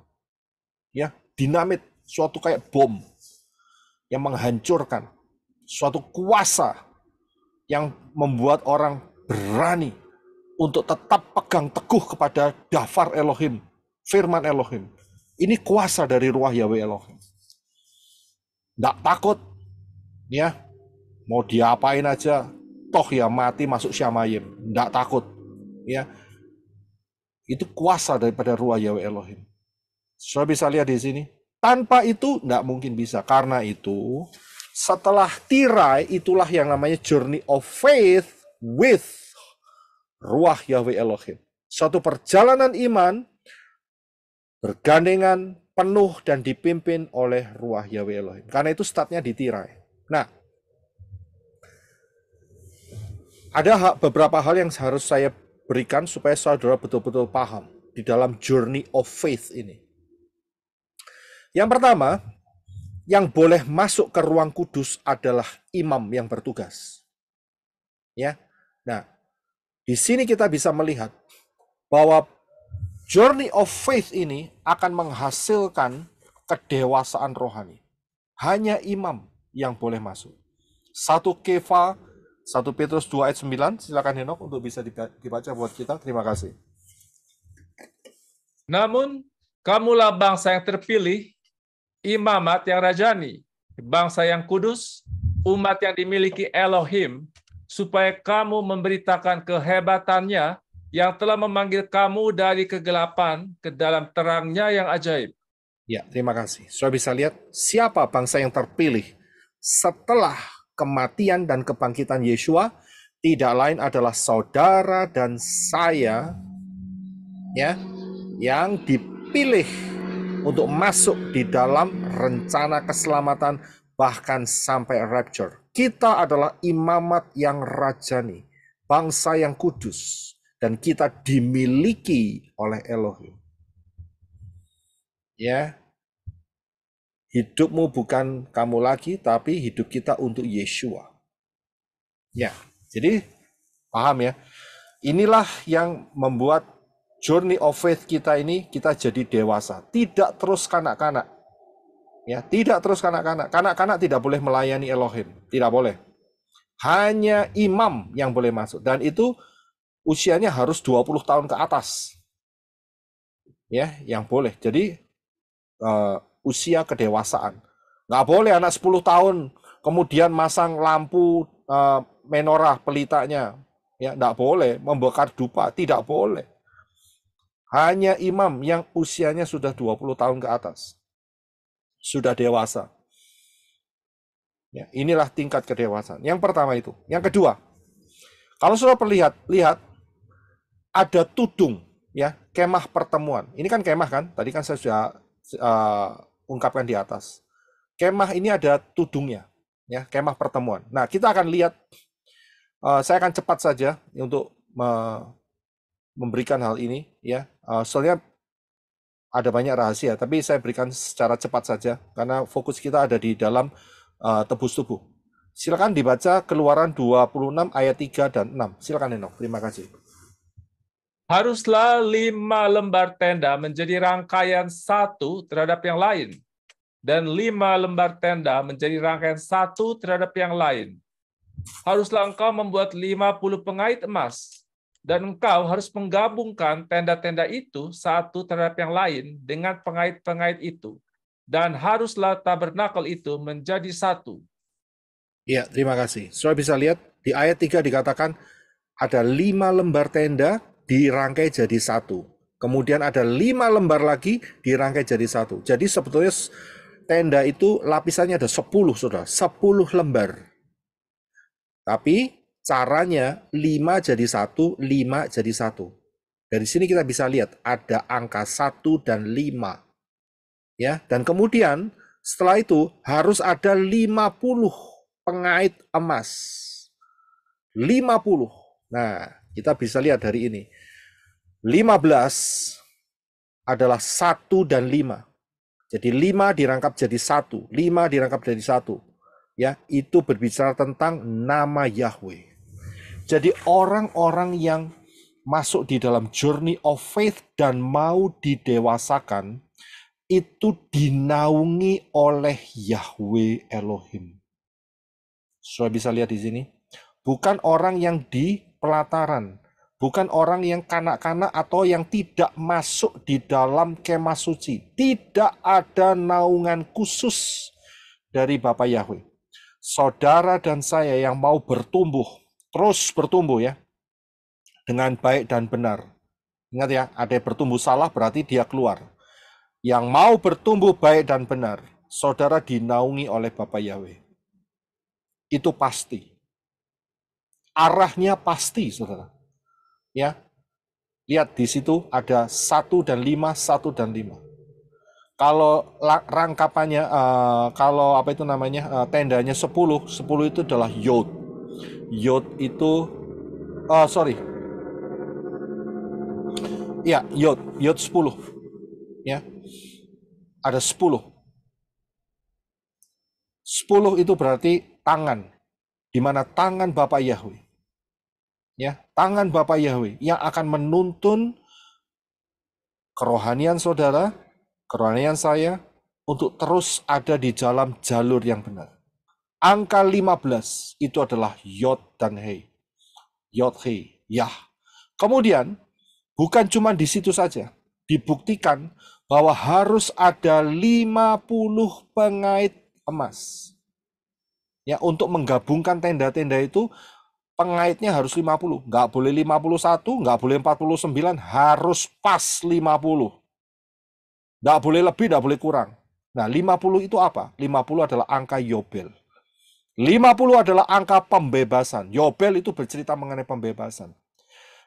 Ya, dinamit, suatu kayak bom yang menghancurkan. Suatu kuasa yang membuat orang berani untuk tetap pegang teguh kepada dafar Elohim, firman Elohim. Ini kuasa dari ruah Yahweh Elohim. Nggak takut, ya, mau diapain aja, toh ya mati masuk Syamayim. Nggak takut, ya. Itu kuasa daripada ruah Yahweh Elohim. Sudah bisa lihat di sini. Tanpa itu nggak mungkin bisa. Karena itu setelah tirai, itulah yang namanya journey of faith with ruah Yahweh Elohim. Suatu perjalanan iman bergandengan penuh dan dipimpin oleh ruah Yahweh Elohim. Karena itu startnya di tirai. Nah, ada beberapa hal yang harus saya berikan supaya saudara betul-betul paham di dalam journey of faith ini. Yang pertama, yang boleh masuk ke ruang kudus adalah imam yang bertugas. Ya. Nah, di sini kita bisa melihat bahwa journey of faith ini akan menghasilkan kedewasaan rohani. Hanya imam yang boleh masuk. 1 Kefa, 1 Petrus 2 ayat 9, silakan Henok untuk bisa dibaca buat kita. Terima kasih. Namun, kamulah bangsa yang terpilih, imamat yang rajani, bangsa yang kudus, umat yang dimiliki Elohim, supaya kamu memberitakan kehebatannya yang telah memanggil kamu dari kegelapan ke dalam terangnya yang ajaib. Ya, terima kasih. Sudah bisa lihat siapa bangsa yang terpilih setelah kematian dan kebangkitan Yeshua, tidak lain adalah saudara dan saya, ya, yang dipilih untuk masuk di dalam rencana keselamatan bahkan sampai rapture. Kita adalah imamat yang rajani, bangsa yang kudus, dan kita dimiliki oleh Elohim. Ya, hidupmu bukan kamu lagi, tapi hidup kita untuk Yeshua. Ya, jadi paham ya. Inilah yang membuat journey of faith kita ini kita jadi dewasa, tidak terus kanak-kanak. Ya, tidak terus kanak-kanak. Kanak-kanak tidak boleh melayani Elohim, tidak boleh. Hanya imam yang boleh masuk dan itu usianya harus 20 tahun ke atas. Ya, yang boleh. Jadi usia kedewasaan. Nggak boleh anak 10 tahun kemudian masang lampu menorah pelitanya. Ya, nggak boleh membakar dupa, tidak boleh. Hanya imam yang usianya sudah 20 tahun ke atas. Sudah dewasa. Ya, inilah tingkat kedewasaan. Yang pertama itu. Yang kedua, kalau sudah lihat ada tudung, ya, kemah pertemuan. Ini kan kemah kan? Tadi kan saya sudah ungkapkan di atas. Kemah ini ada tudungnya, ya, kemah pertemuan. Nah, kita akan lihat. Saya akan cepat saja untuk memberikan hal ini, ya. Soalnya ada banyak rahasia, tapi saya berikan secara cepat saja karena fokus kita ada di dalam tebus tubuh. Silakan dibaca Keluaran 26 ayat 3 dan 6. Silakan Henok. Terima kasih. Haruslah 5 lembar tenda menjadi rangkaian satu terhadap yang lain, dan 5 lembar tenda menjadi rangkaian satu terhadap yang lain. Haruslah engkau membuat 50 pengait emas, dan engkau harus menggabungkan tenda-tenda itu satu terhadap yang lain dengan pengait-pengait itu, dan haruslah tabernakel itu menjadi satu. Ya, terima kasih. Saudara bisa lihat di ayat 3 dikatakan ada 5 lembar tenda dirangkai jadi satu. Kemudian ada 5 lembar lagi dirangkai jadi satu. Jadi sebetulnya tenda itu lapisannya ada 10, saudara. 10 lembar. Tapi caranya 5 jadi satu, 5 jadi satu. Dari sini kita bisa lihat ada angka 1 dan 5. Ya, dan kemudian setelah itu harus ada 50 pengait emas. 50. Nah, kita bisa lihat dari ini. 15 adalah 1 dan 5. Jadi 5 dirangkap jadi 1, 5 dirangkap jadi 1. Ya, itu berbicara tentang nama Yahweh. Jadi orang-orang yang masuk di dalam journey of faith dan mau didewasakan itu dinaungi oleh Yahweh Elohim. Sudah bisa lihat di sini. Bukan orang yang di pelataran, bukan orang yang kanak-kanak atau yang tidak masuk di dalam kemah suci. Tidak ada naungan khusus dari Bapa Yahweh. Saudara dan saya yang mau bertumbuh, terus bertumbuh ya, dengan baik dan benar. Ingat ya, ada yang bertumbuh salah berarti dia keluar. Yang mau bertumbuh baik dan benar, saudara dinaungi oleh Bapa Yahweh. Itu pasti. Arahnya pasti, saudara. Ya, lihat di situ ada 1 dan 5, 1 dan 5. Kalau rangkapannya, kalau apa itu namanya, tendanya 10, 10 itu adalah yod. Yod itu, sorry, ya yod 10. Ya, ada 10. 10 itu berarti tangan, di mana tangan Bapa Yahweh. Ya, tangan Bapa Yahweh yang akan menuntun kerohanian saudara, kerohanian saya, untuk terus ada di dalam jalur yang benar. Angka 15 itu adalah Yod dan Hei. Yod Hei, Yah. Kemudian, bukan cuma di situ saja. Dibuktikan bahwa harus ada 50 pengait emas. Ya, untuk menggabungkan tenda-tenda itu, pengaitnya harus 50. Nggak boleh 51, nggak boleh 49, harus pas 50. Nggak boleh lebih, nggak boleh kurang. Nah, 50 itu apa? 50 adalah angka Yobel. 50 adalah angka pembebasan. Yobel itu bercerita mengenai pembebasan.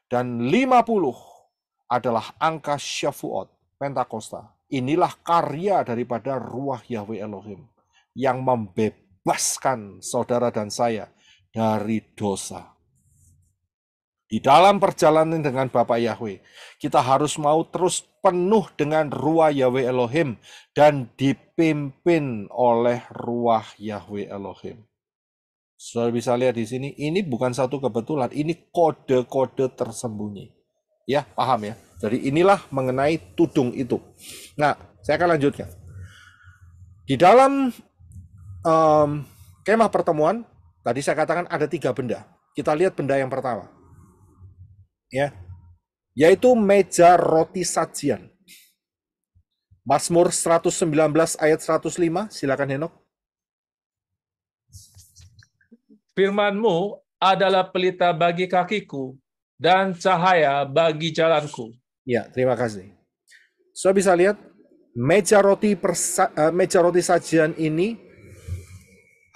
Dan 50 adalah angka Shavuot, Pentakosta. Inilah karya daripada Ruach Yahweh Elohim yang membebaskan saudara dan saya dari dosa. Di dalam perjalanan dengan Bapa Yahweh, kita harus mau terus penuh dengan ruah Yahweh Elohim dan dipimpin oleh ruah Yahweh Elohim. Saudara bisa lihat di sini, ini bukan satu kebetulan, ini kode-kode tersembunyi. Ya, paham ya? Jadi inilah mengenai tudung itu. Nah, saya akan lanjutkan. Di dalam kemah pertemuan, tadi saya katakan ada 3 benda. Kita lihat benda yang pertama. Ya, yaitu meja roti sajian. Mazmur 119 ayat 105, silakan Henok. Firman-Mu adalah pelita bagi kakiku dan cahaya bagi jalanku. Ya, terima kasih. So bisa lihat meja roti sajian ini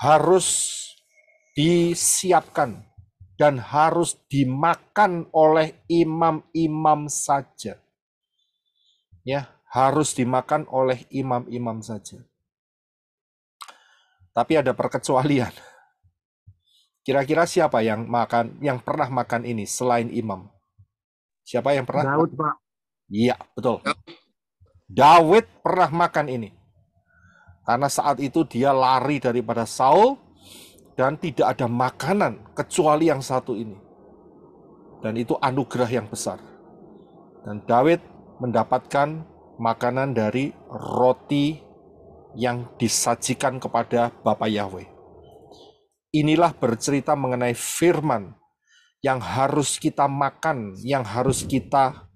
harus disiapkan dan harus dimakan oleh imam-imam saja. Ya, harus dimakan oleh imam-imam saja. Tapi ada perkecualian. Kira-kira siapa yang pernah makan ini selain imam? Siapa yang pernah? Daud, Pak. Iya, betul. Daud pernah makan ini. Karena saat itu dia lari daripada Saul dan tidak ada makanan kecuali yang satu ini. Dan itu anugerah yang besar. Dan Daud mendapatkan makanan dari roti yang disajikan kepada Bapa Yahweh. Inilah bercerita mengenai firman yang harus kita makan, yang harus kita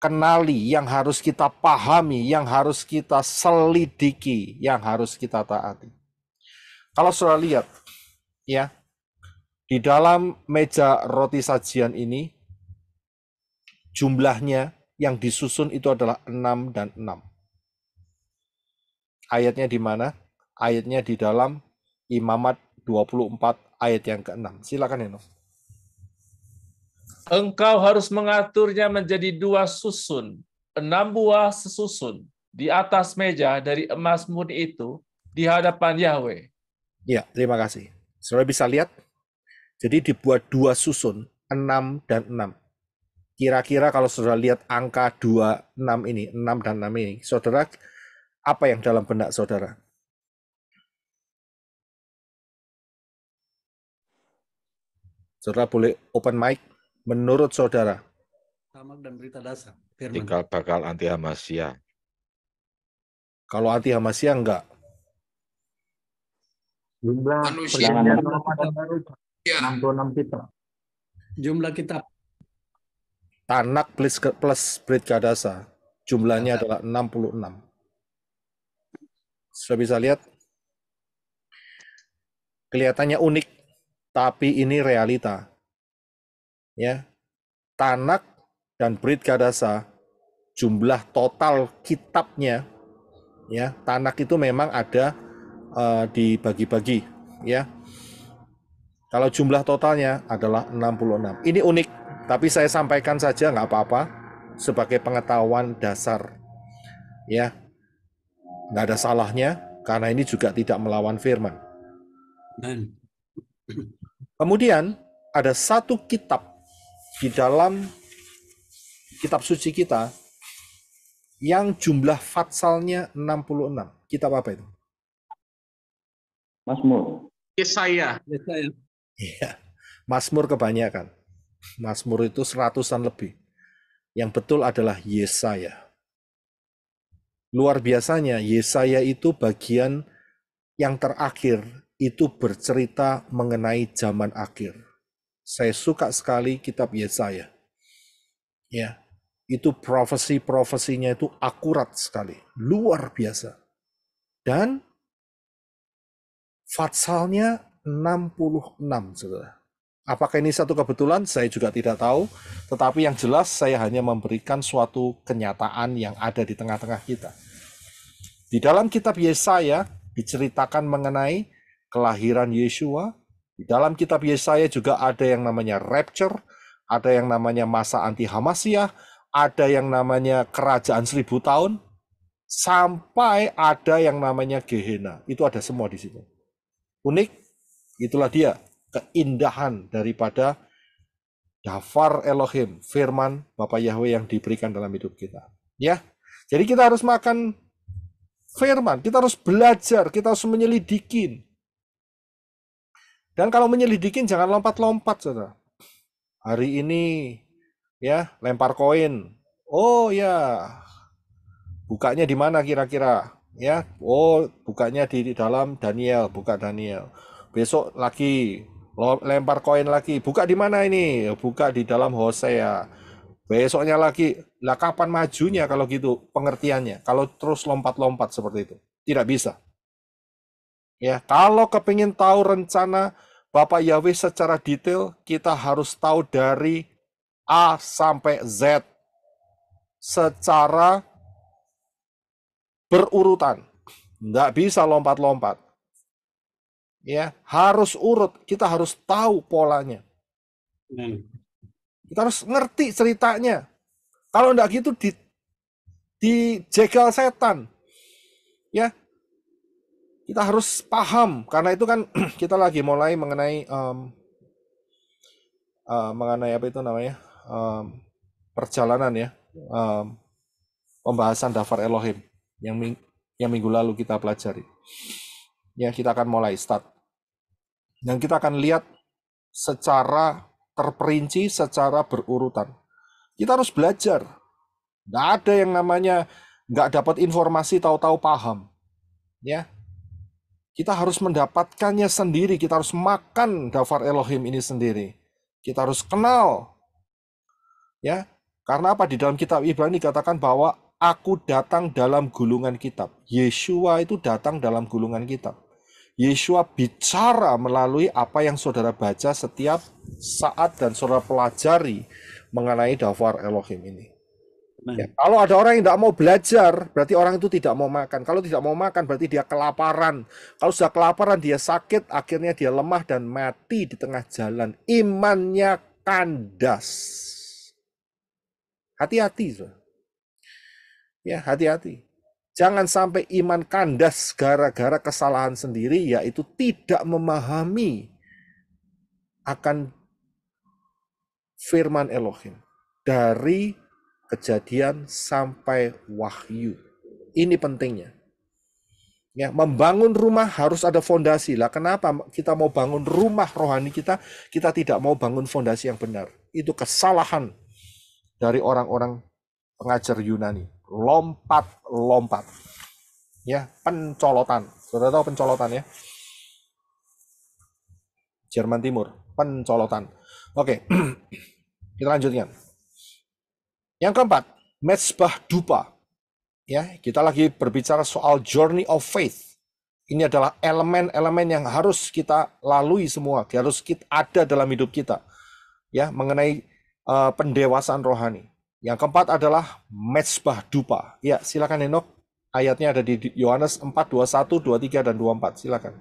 kenali, yang harus kita pahami, yang harus kita selidiki, yang harus kita taati. Kalau saudara lihat, ya, di dalam meja roti sajian ini, jumlahnya yang disusun itu adalah 6 dan 6. Ayatnya di mana? Ayatnya di dalam Imamat 24 ayat yang ke-6. Silakan Henok. Engkau harus mengaturnya menjadi 2 susun, 6 buah sesusun di atas meja dari emas murni itu di hadapan Yahweh. Ya, terima kasih. Saudara bisa lihat, jadi dibuat 2 susun, 6 dan 6. Kira-kira kalau saudara lihat angka 26 ini, 6 dan 6 ini, saudara, apa yang dalam benak saudara? Saudara boleh open mic. Menurut saudara? Tamak dan berita dasar. Firman. Tinggal bakal anti Hamasya. Kalau anti Hamasya enggak. Jumlah Manusia. perjanjian baru Ya. 66 kitab. Jumlah kitab. Tanak plus Brit Kadasa. Jumlahnya adalah 66. Sudah bisa lihat? Kelihatannya unik, tapi ini realita. Ya, Tanak dan Brit Kadasa, jumlah total kitabnya, ya, Tanak itu memang ada dibagi-bagi, ya. Kalau jumlah totalnya adalah 66. Ini unik, tapi saya sampaikan saja nggak apa-apa sebagai pengetahuan dasar, ya. Nggak ada salahnya karena ini juga tidak melawan firman. Kemudian ada satu kitab di dalam kitab suci kita yang jumlah fatsalnya 66. Kitab apa itu? Mazmur. Yesaya. Iya, Mazmur kebanyakan. Mazmur itu 100-an lebih. Yang betul adalah Yesaya. Luar biasanya, Yesaya itu bagian yang terakhir itu bercerita mengenai zaman akhir. Saya suka sekali kitab Yesaya. Ya, itu profesi-profesinya itu akurat sekali, luar biasa. Dan fatsalnya 66, Saudara. Apakah ini satu kebetulan? Saya juga tidak tahu, tetapi yang jelas saya hanya memberikan suatu kenyataan yang ada di tengah-tengah kita. Di dalam kitab Yesaya diceritakan mengenai kelahiran Yeshua. Di dalam kitab Yesaya juga ada yang namanya rapture, ada yang namanya masa anti Hamasyah, ada yang namanya kerajaan 1000 tahun, sampai ada yang namanya Gehenna. Itu ada semua di situ. Unik, itulah dia keindahan daripada Dafar Elohim, firman Bapa Yahweh yang diberikan dalam hidup kita. Ya, jadi kita harus makan firman, kita harus belajar, kita harus menyelidikin. Dan kalau menyelidikin jangan lompat-lompat, saudara. Hari ini ya lempar koin. Oh ya, bukanya di mana kira-kira? Ya, oh bukanya di dalam Daniel, buka Daniel. Besok lagi lempar koin lagi. Buka di mana ini? Buka di dalam Hosea. Besoknya lagi. Lah kapan majunya kalau gitu pengertiannya? Kalau terus lompat-lompat seperti itu. Tidak bisa. Ya, kalau kepingin tahu rencana Bapak Yahweh secara detail, kita harus tahu dari A sampai Z secara berurutan. Nggak bisa lompat-lompat. Ya, harus urut. Kita harus tahu polanya. Kita harus ngerti ceritanya. Kalau enggak gitu dijegal setan. Ya. Kita harus paham karena itu kan kita lagi mulai mengenai mengenai apa itu namanya? Perjalanan ya. Pembahasan Dafar Elohim yang minggu lalu kita pelajari. Ya, kita akan mulai start. Dan kita akan lihat secara terperinci, secara berurutan. Kita harus belajar. Nggak ada yang namanya nggak dapat informasi tahu-tahu paham. Ya, kita harus mendapatkannya sendiri. Kita harus makan Dafar Elohim ini sendiri. Kita harus kenal. Ya, karena apa? Di dalam kitab Ibrani dikatakan bahwa aku datang dalam gulungan kitab. Yeshua itu datang dalam gulungan kitab. Yeshua bicara melalui apa yang saudara baca setiap saat dan saudara pelajari mengenai Dafar Elohim ini. Ya, kalau ada orang yang tidak mau belajar, berarti orang itu tidak mau makan. Kalau tidak mau makan, berarti dia kelaparan. Kalau sudah kelaparan, dia sakit, akhirnya dia lemah dan mati di tengah jalan. Imannya kandas. Hati-hati. Ya, hati-hati. Jangan sampai iman kandas gara-gara kesalahan sendiri, yaitu tidak memahami akan firman Elohim. Dari Kejadian sampai Wahyu. Ini pentingnya. Ya, membangun rumah harus ada fondasi. Lah kenapa kita mau bangun rumah rohani kita tidak mau bangun fondasi yang benar? Itu kesalahan dari orang-orang pengajar Yunani. Lompat-lompat. Ya, pencolotan. Saudara tahu pencolotan ya? Jerman Timur, pencolotan. Oke. Kita lanjutkan. Yang keempat, mezbah dupa. Ya, kita lagi berbicara soal journey of faith. Ini adalah elemen-elemen yang harus kita lalui semua, harus ada dalam hidup kita. Ya, mengenai pendewasaan rohani. Yang keempat adalah mezbah dupa. Ya, silakan Henok. Ayatnya ada di Yohanes 4, 21, 23, dan 24. Silakan.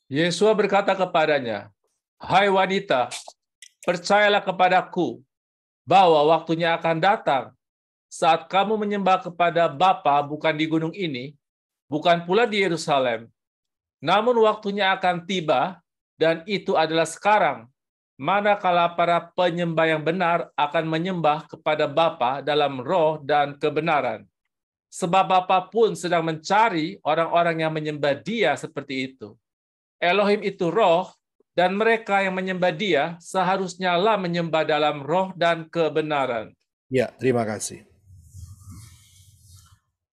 Yesua berkata kepadanya, "Hai wanita, percayalah kepadaku, bahwa waktunya akan datang saat kamu menyembah kepada Bapa bukan di gunung ini, bukan pula di Yerusalem. Namun waktunya akan tiba, dan itu adalah sekarang, manakala para penyembah yang benar akan menyembah kepada Bapa dalam roh dan kebenaran. Sebab Bapa pun sedang mencari orang-orang yang menyembah Dia seperti itu. Elohim itu roh, dan mereka yang menyembah Dia seharusnya lah menyembah dalam roh dan kebenaran." Ya, terima kasih.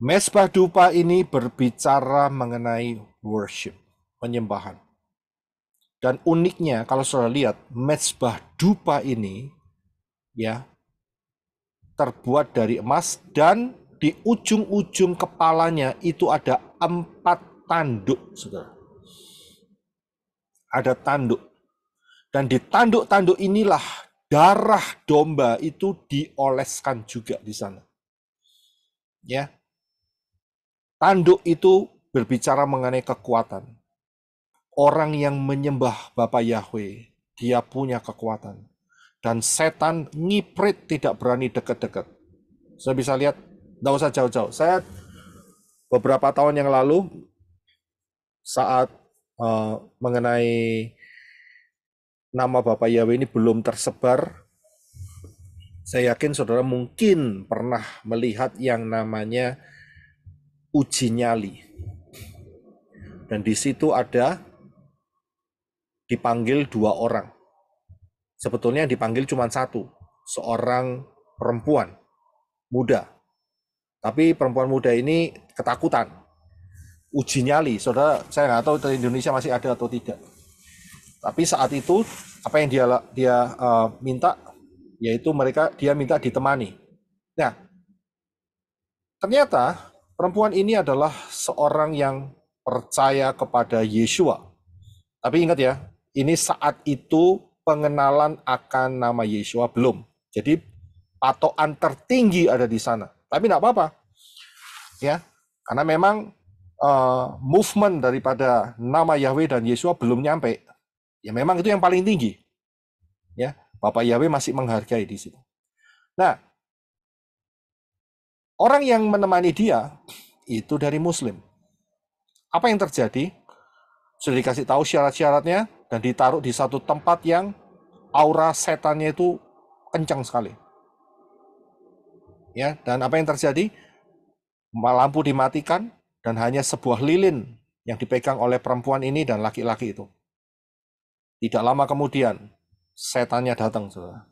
Mezbah dupa ini berbicara mengenai worship, penyembahan. Dan uniknya kalau saudara lihat, mezbah dupa ini ya terbuat dari emas dan di ujung-ujung kepalanya itu ada 4 tanduk, saudara. Ada tanduk. Dan di tanduk-tanduk inilah darah domba itu dioleskan juga di sana. Ya. Tanduk itu berbicara mengenai kekuatan. Orang yang menyembah Bapa Yahweh, dia punya kekuatan. Dan setan ngiprit tidak berani dekat-dekat. Saya bisa lihat, nggak usah jauh-jauh. Saya beberapa tahun yang lalu, saat mengenai nama Bapak Yahweh ini belum tersebar, saya yakin saudara mungkin pernah melihat yang namanya uji nyali. Dan di situ ada dipanggil 2 orang. Sebetulnya yang dipanggil cuma 1, seorang perempuan muda. Tapi perempuan muda ini ketakutan. Uji nyali, saudara, saya nggak tahu di Indonesia masih ada atau tidak. Tapi saat itu apa yang dia minta, yaitu dia minta ditemani. Nah, ternyata perempuan ini adalah seorang yang percaya kepada Yeshua. Tapi ingat ya, ini saat itu pengenalan akan nama Yeshua belum. Jadi patokan tertinggi ada di sana. Tapi enggak apa-apa. Ya, karena memang movement daripada nama Yahweh dan Yeshua belum nyampe. Ya memang itu yang paling tinggi. Ya, Bapak Yahweh masih menghargai di situ. Nah, orang yang menemani dia itu dari Muslim. Apa yang terjadi? Sudah dikasih tahu syarat-syaratnya dan ditaruh di satu tempat yang aura setannya itu kencang sekali. Ya, dan apa yang terjadi? Lampu dimatikan dan hanya sebuah lilin yang dipegang oleh perempuan ini dan laki-laki itu. Tidak lama kemudian setannya datang, saudara.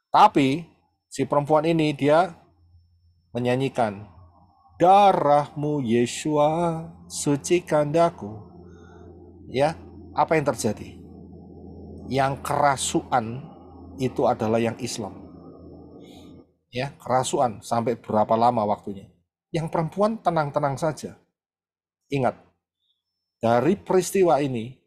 Tapi si perempuan ini dia menyanyikan, darahmu Yeshua sucikan daku. Ya, apa yang terjadi? Yang kerasuan itu adalah yang Islam. Ya, kerasuan sampai berapa lama waktunya? Yang perempuan tenang-tenang saja. Ingat, dari peristiwa ini,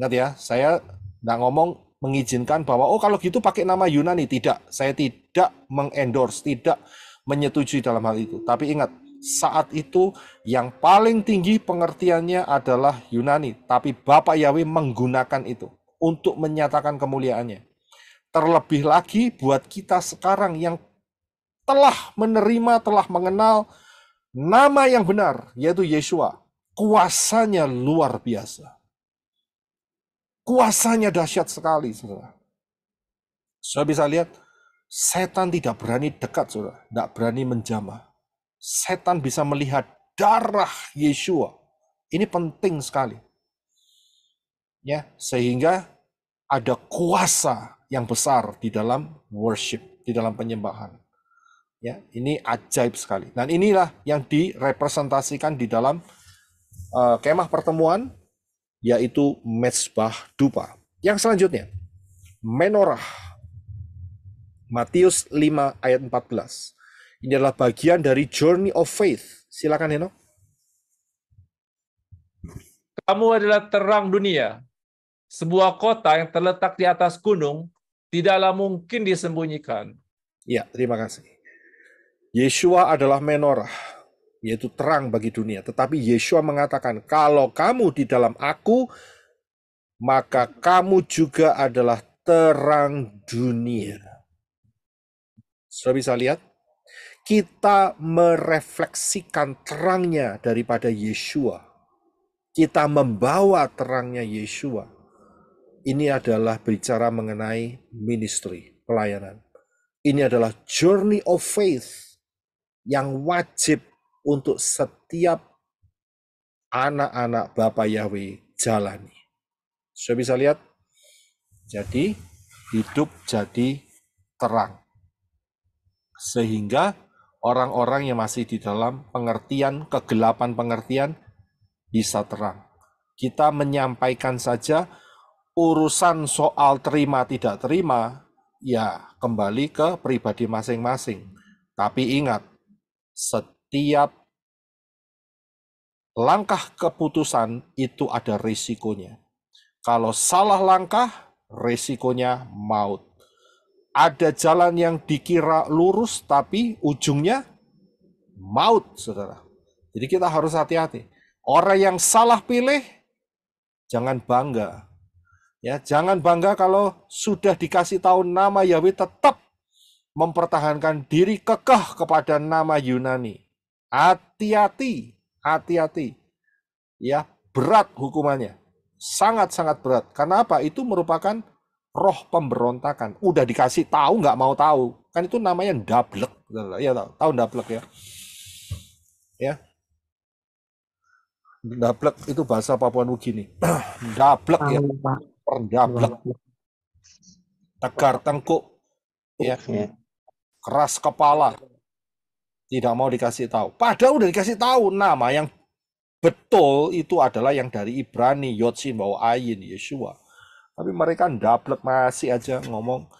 ingat ya, saya nggak ngomong mengizinkan bahwa kalau gitu pakai nama Yunani. Tidak, saya tidak mengendorse, tidak menyetujui dalam hal itu. Tapi ingat, saat itu yang paling tinggi pengertiannya adalah Yunani, tapi Bapak Yahweh menggunakan itu untuk menyatakan kemuliaannya. Terlebih lagi buat kita sekarang yang telah menerima, telah mengenal nama yang benar, yaitu Yeshua. Kuasanya luar biasa. Kuasanya dahsyat sekali, saudara. Saudara bisa lihat, setan tidak berani dekat, saudara. Tidak berani menjamah. Setan bisa melihat darah Yeshua. Ini penting sekali. Ya, sehingga ada kuasa yang besar di dalam worship, di dalam penyembahan. Ya, ini ajaib sekali. Dan inilah yang direpresentasikan di dalam kemah pertemuan, yaitu mezbah dupa. Yang selanjutnya, menorah. Matius 5 ayat 14. Ini adalah bagian dari Journey of Faith. Silakan Heno. Kamu adalah terang dunia. Sebuah kota yang terletak di atas gunung tidaklah mungkin disembunyikan. Ya, terima kasih. Yeshua adalah menorah, yaitu terang bagi dunia. Tetapi Yeshua mengatakan, kalau kamu di dalam aku, maka kamu juga adalah terang dunia. Sudah bisa lihat? Kita merefleksikan terangnya daripada Yeshua. Kita membawa terangnya Yeshua. Ini adalah bicara mengenai ministry, pelayanan. Ini adalah journey of faith yang wajib untuk setiap anak-anak Bapak Yahweh jalani. Sudah bisa lihat? Jadi, hidup jadi terang. Sehingga orang-orang yang masih di dalam pengertian, kegelapan pengertian, bisa terang. Kita menyampaikan saja urusan soal terima tidak terima, ya kembali ke pribadi masing-masing. Tapi ingat, setiap langkah keputusan itu ada risikonya. Kalau salah langkah, risikonya maut. Ada jalan yang dikira lurus, tapi ujungnya maut, saudara. Jadi kita harus hati-hati. Orang yang salah pilih, jangan bangga. Ya, jangan bangga kalau sudah dikasih tahu nama Yahweh tetap mempertahankan diri kekeh kepada nama Yunani. Hati-hati, hati-hati. Ya, berat hukumannya. Sangat-sangat berat. Karena apa? Itu merupakan roh pemberontakan. Udah dikasih tahu nggak mau tahu. Kan itu namanya ndablek. Ya tahu ndablek ya. Ya. Ndablek itu bahasa Papua Nugini. Ndablek ya, perdablek. Tegar tengkuk ya. Keras kepala. Tidak mau dikasih tahu. Padahal udah dikasih tahu nama yang betul itu adalah yang dari Ibrani, Yotsin, Bawa Ayin, Yeshua. Tapi mereka ndablek masih aja ngomong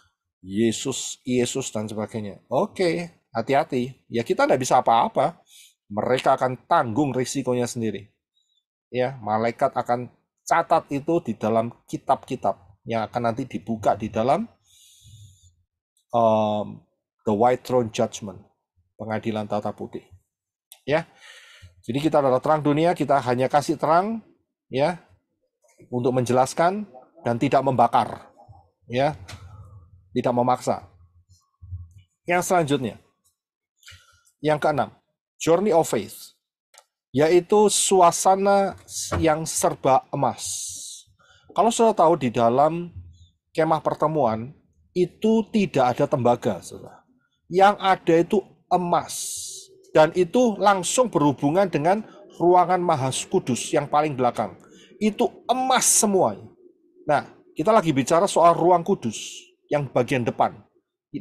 Yesus, Yesus dan sebagainya. Oke, hati-hati. Ya kita nggak bisa apa-apa. Mereka akan tanggung risikonya sendiri. Ya, malaikat akan catat itu di dalam kitab-kitab yang akan nanti dibuka di dalam the White Throne Judgment, pengadilan tata putih. Ya, jadi kita adalah terang dunia, kita hanya kasih terang, ya, untuk menjelaskan dan tidak membakar, ya, tidak memaksa. Yang selanjutnya, yang keenam, Journey of Faith, yaitu suasana yang serba emas. Kalau sudah tahu di dalam kemah pertemuan itu tidak ada tembaga, saudara. Yang ada itu emas, dan itu langsung berhubungan dengan ruangan Maha Kudus yang paling belakang. Itu emas semuanya. Nah, kita lagi bicara soal ruang kudus yang bagian depan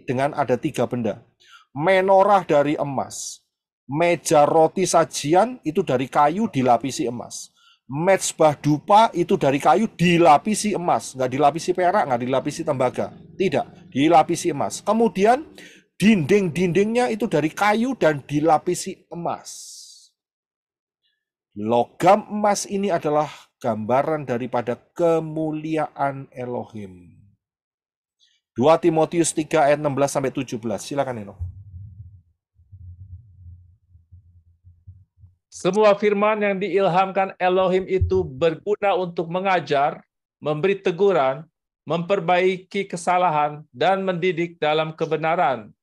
dengan ada 3 benda. Menorah dari emas, meja roti sajian itu dari kayu dilapisi emas. Mezbah dupa itu dari kayu dilapisi emas, nggak dilapisi perak, nggak dilapisi tembaga, tidak, dilapisi emas. Kemudian dinding-dindingnya itu dari kayu dan dilapisi emas. Logam emas ini adalah gambaran daripada kemuliaan Elohim. 2 Timotius 3 ayat 16-17. Silakan Eno. Semua firman yang diilhamkan Elohim itu berguna untuk mengajar, memberi teguran, memperbaiki kesalahan, dan mendidik dalam kebenaran,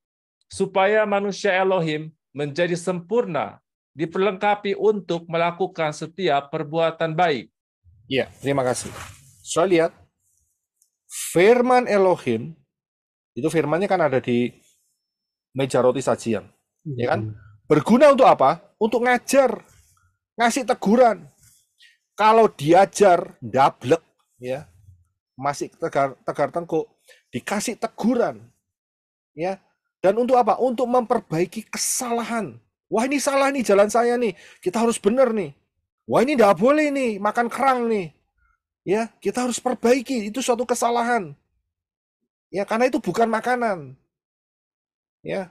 supaya manusia Elohim menjadi sempurna, diperlengkapi untuk melakukan setiap perbuatan baik. Ya, terima kasih. Saya lihat firman Elohim, itu firmannya kan ada di meja roti sajian, ya kan? Berguna untuk apa? Untuk ngajar, ngasih teguran. Kalau diajar ndablek, ya, masih tegar tengkuk, dikasih teguran, ya. Dan untuk apa? Untuk memperbaiki kesalahan. Wah, ini salah nih jalan saya nih. Kita harus benar nih. Wah, ini nggak boleh nih makan kerang nih. Ya, kita harus perbaiki. Itu suatu kesalahan. Ya, karena itu bukan makanan. Ya.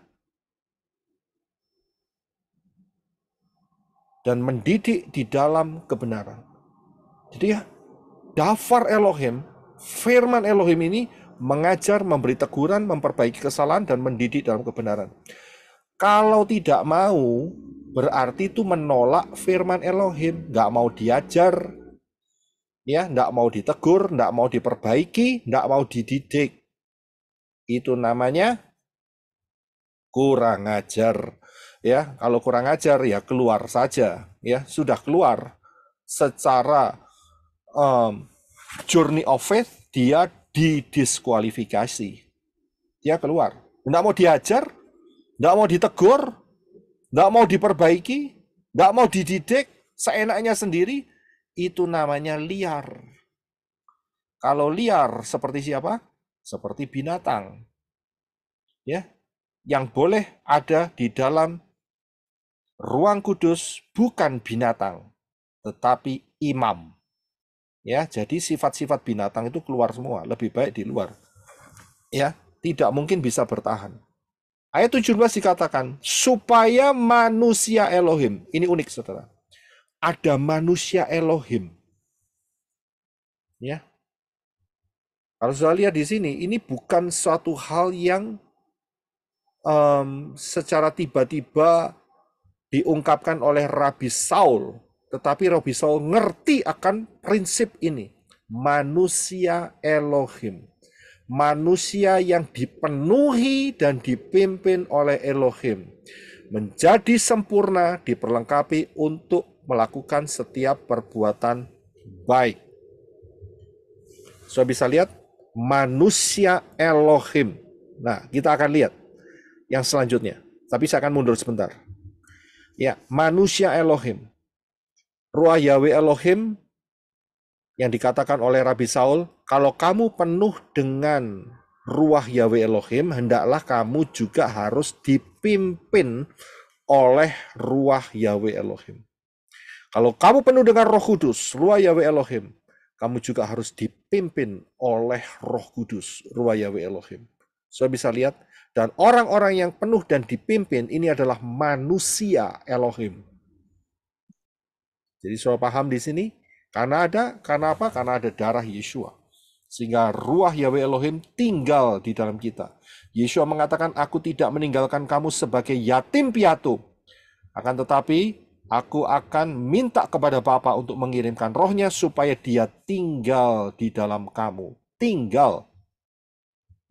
Dan mendidik di dalam kebenaran. Jadi ya, dafar Elohim, firman Elohim ini mengajar, memberi teguran, memperbaiki kesalahan, dan mendidik dalam kebenaran. Kalau tidak mau, berarti itu menolak firman Elohim, nggak mau diajar, ya, nggak mau ditegur, nggak mau diperbaiki, nggak mau dididik. Itu namanya kurang ajar. Ya, kalau kurang ajar ya keluar saja, ya sudah keluar secara journey of faith, dia didiskualifikasi, dia keluar, nggak mau diajar, nggak mau ditegur, nggak mau diperbaiki, nggak mau dididik, seenaknya sendiri, itu namanya liar. Kalau liar seperti siapa? Seperti binatang, ya, yang boleh ada di dalam ruang kudus bukan binatang, tetapi imam. Ya, jadi sifat-sifat binatang itu keluar semua, lebih baik di luar. Ya, tidak mungkin bisa bertahan. Ayat 17 dikatakan, supaya manusia Elohim. Ini unik, saudara. Ada manusia Elohim. Ya. Kalau saya lihat di sini, ini bukan suatu hal yang secara tiba-tiba diungkapkan oleh Rabi Saul, tetapi Rabi Saul ngerti akan prinsip ini. Manusia Elohim. Manusia yang dipenuhi dan dipimpin oleh Elohim. Menjadi sempurna, diperlengkapi untuk melakukan setiap perbuatan baik. Sudah bisa lihat manusia Elohim. Nah, kita akan lihat yang selanjutnya. Tapi saya akan mundur sebentar. Ya, manusia Elohim. Ruah Yahweh Elohim yang dikatakan oleh Rabi Saul, kalau kamu penuh dengan ruah Yahweh Elohim, hendaklah kamu juga harus dipimpin oleh ruah Yahweh Elohim. Kalau kamu penuh dengan Roh Kudus, ruah Yahweh Elohim, kamu juga harus dipimpin oleh Roh Kudus, ruah Yahweh Elohim. Saya bisa lihat, dan orang-orang yang penuh dan dipimpin ini adalah manusia Elohim. Jadi saudara paham di sini? Karena apa? Karena ada darah Yeshua. Sehingga ruah Yahweh Elohim tinggal di dalam kita. Yeshua mengatakan, aku tidak meninggalkan kamu sebagai yatim piatu. Akan tetapi, aku akan minta kepada Bapa untuk mengirimkan rohnya supaya dia tinggal di dalam kamu. Tinggal.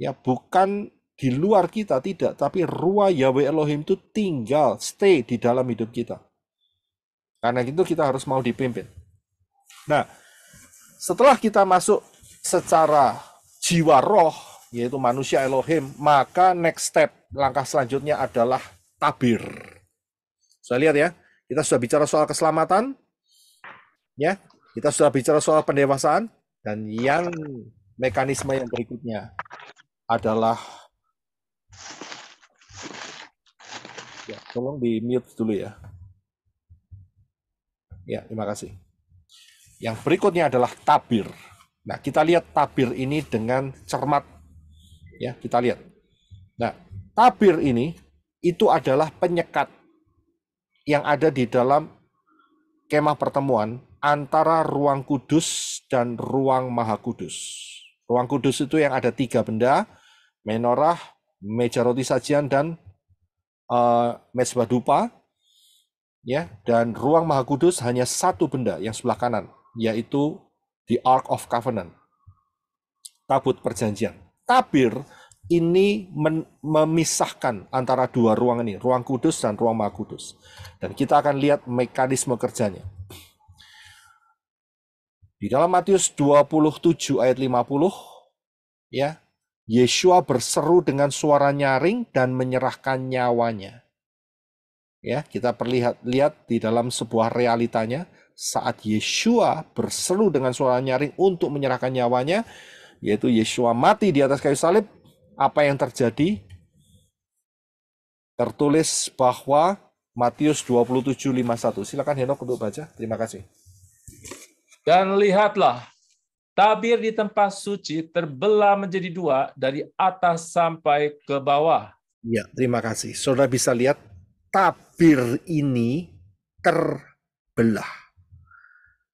Ya, bukan di luar kita, tidak. Tapi ruah Yahweh Elohim itu tinggal, stay di dalam hidup kita. Karena itu kita harus mau dipimpin. Nah, setelah kita masuk secara jiwa roh, yaitu manusia Elohim, maka next step, langkah selanjutnya adalah tabir. Saya lihat ya, kita sudah bicara soal keselamatan, ya, kita sudah bicara soal pendewasaan, dan yang mekanisme yang berikutnya adalah, ya, tolong di mute dulu ya. Ya, terima kasih. Yang berikutnya adalah tabir. Nah, kita lihat tabir ini dengan cermat. Ya, kita lihat. Nah, tabir ini itu adalah penyekat yang ada di dalam kemah pertemuan antara ruang kudus dan ruang maha kudus. Ruang kudus itu yang ada 3 benda, menorah, meja roti sajian, dan mezbah dupa. Ya, dan ruang maha kudus hanya 1 benda yang sebelah kanan, yaitu the Ark of Covenant, tabut perjanjian. Tabir ini memisahkan antara 2 ruang ini, ruang kudus dan ruang maha kudus. Dan kita akan lihat mekanisme kerjanya. Di dalam Matius 27 ayat 50, ya, Yeshua berseru dengan suara nyaring dan menyerahkan nyawanya. Ya, kita lihat di dalam sebuah realitanya saat Yeshua berseru dengan suara nyaring untuk menyerahkan nyawanya, yaitu Yeshua mati di atas kayu salib. Apa yang terjadi? Tertulis bahwa Matius 27:51. Silakan Henok untuk baca. Terima kasih. Dan lihatlah, tabir di tempat suci terbelah menjadi 2 dari atas sampai ke bawah. Ya, terima kasih. Saudara bisa lihat tabir ini terbelah.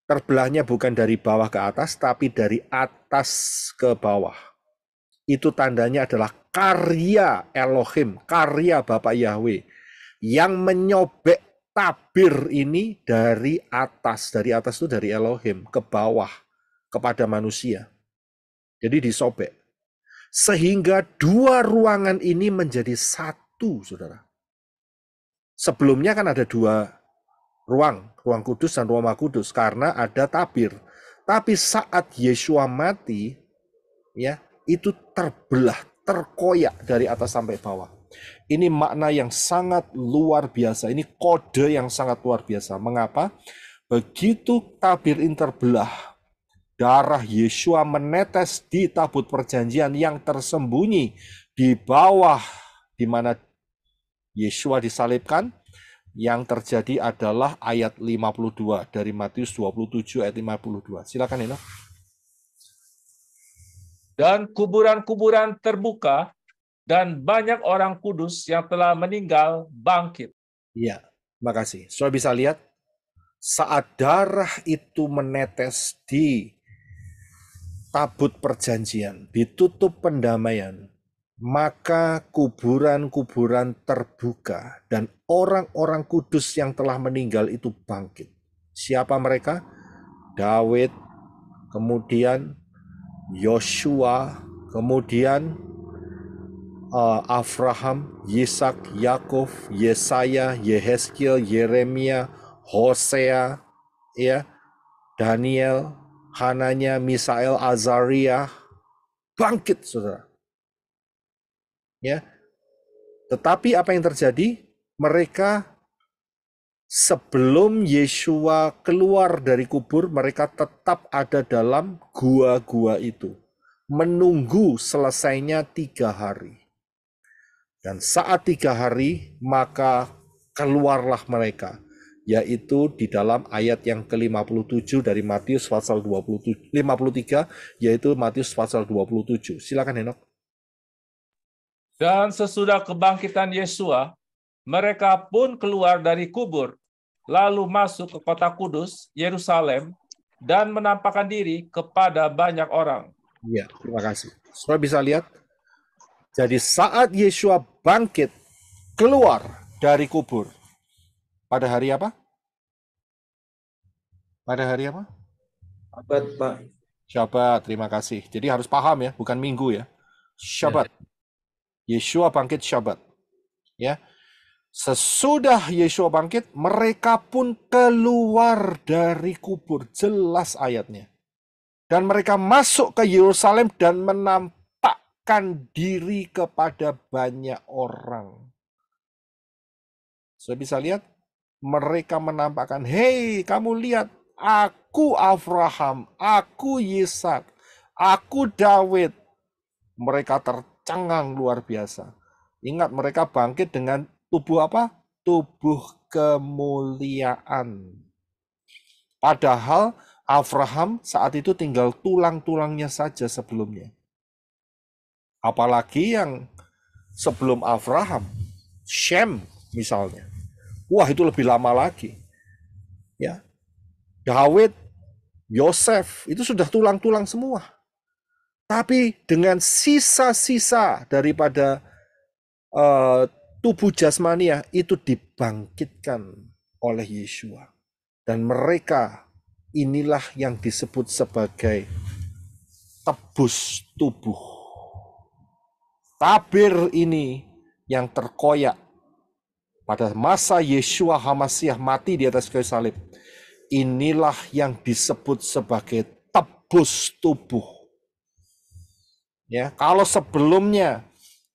Terbelahnya bukan dari bawah ke atas, tapi dari atas ke bawah. Itu tandanya adalah karya Elohim, karya Bapak Yahweh, yang menyobek tabir ini dari atas. Dari atas itu dari Elohim, ke bawah, kepada manusia. Jadi disobek. Sehingga 2 ruangan ini menjadi 1, saudara. Sebelumnya kan ada 2 ruang kudus dan ruang maha kudus karena ada tabir. Tapi saat Yeshua mati, ya, itu terbelah, terkoyak dari atas sampai bawah. Ini makna yang sangat luar biasa. Ini kode yang sangat luar biasa. Mengapa? Begitu tabir ini terbelah, darah Yeshua menetes di tabut perjanjian yang tersembunyi di bawah di mana Yeshua disalibkan. Yang terjadi adalah ayat 52 dari Matius 27 ayat 52. Silakan Eno. Dan kuburan-kuburan terbuka, dan banyak orang kudus yang telah meninggal bangkit. Iya, makasih. Saudara bisa lihat, saat darah itu menetes di tabut perjanjian, ditutup pendamaian, maka kuburan-kuburan terbuka dan orang-orang kudus yang telah meninggal itu bangkit. Siapa mereka? Daud, kemudian Yosua, kemudian Abraham, Yisak, Yakov, Yesaya, Yehezkiel, Yeremia, Hosea, ya, Daniel, Hananya, Misael, Azaria, bangkit, saudara. Ya, tetapi apa yang terjadi? Mereka sebelum Yeshua keluar dari kubur, mereka tetap ada dalam gua-gua itu, menunggu selesainya 3 hari. Dan saat 3 hari, maka keluarlah mereka, yaitu di dalam ayat yang ke-57 dari Matius pasal 53, yaitu Matius pasal 27. Silakan Henok. Dan sesudah kebangkitan Yesua, mereka pun keluar dari kubur, lalu masuk ke kota kudus, Yerusalem, dan menampakkan diri kepada banyak orang. Ya, terima kasih. Saudara bisa lihat, jadi saat Yesua bangkit, keluar dari kubur, pada hari apa? Pada hari apa? Abad, Pak. Syabat, terima kasih. Jadi harus paham ya, bukan minggu ya. Syabat. Yesua bangkit Syabat. Ya. Sesudah Yesua bangkit, mereka pun keluar dari kubur. Jelas ayatnya. Dan mereka masuk ke Yerusalem dan menampakkan diri kepada banyak orang. Saya bisa lihat, mereka menampakkan, hei kamu lihat, aku Abraham, aku Yisak, aku Daud. Mereka tercengang luar biasa. Ingat, mereka bangkit dengan tubuh apa? Tubuh kemuliaan. Padahal Abraham saat itu tinggal tulang-tulangnya saja sebelumnya. Apalagi yang sebelum Abraham, Shem misalnya. Wah, itu lebih lama lagi. Ya. Daud, Yosef, itu sudah tulang-tulang semua. Tapi dengan sisa-sisa daripada tubuh jasmania itu dibangkitkan oleh Yeshua. Dan mereka inilah yang disebut sebagai tebus tubuh. Tabir ini yang terkoyak pada masa Yeshua HaMasyiah mati di atas kayu salib. Inilah yang disebut sebagai tebus tubuh. Ya, kalau sebelumnya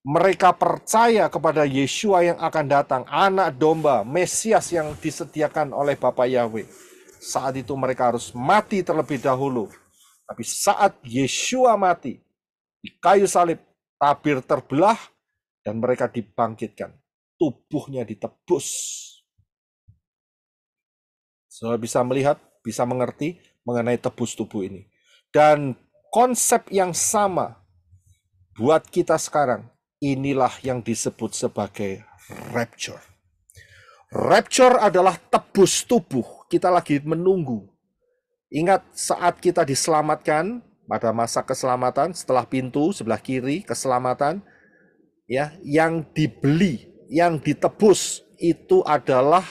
mereka percaya kepada Yeshua yang akan datang, anak domba, Mesias yang disediakan oleh Bapa Yahweh. Saat itu mereka harus mati terlebih dahulu. Tapi saat Yeshua mati di kayu salib, tabir terbelah dan mereka dibangkitkan. Tubuhnya ditebus. Saudara bisa melihat, bisa mengerti mengenai tebus tubuh ini. Dan konsep yang sama buat kita sekarang, inilah yang disebut sebagai rapture. Rapture adalah tebus tubuh. Kita lagi menunggu. Ingat saat kita diselamatkan, pada masa keselamatan, setelah pintu sebelah kiri, keselamatan, ya, yang dibeli, yang ditebus, itu adalah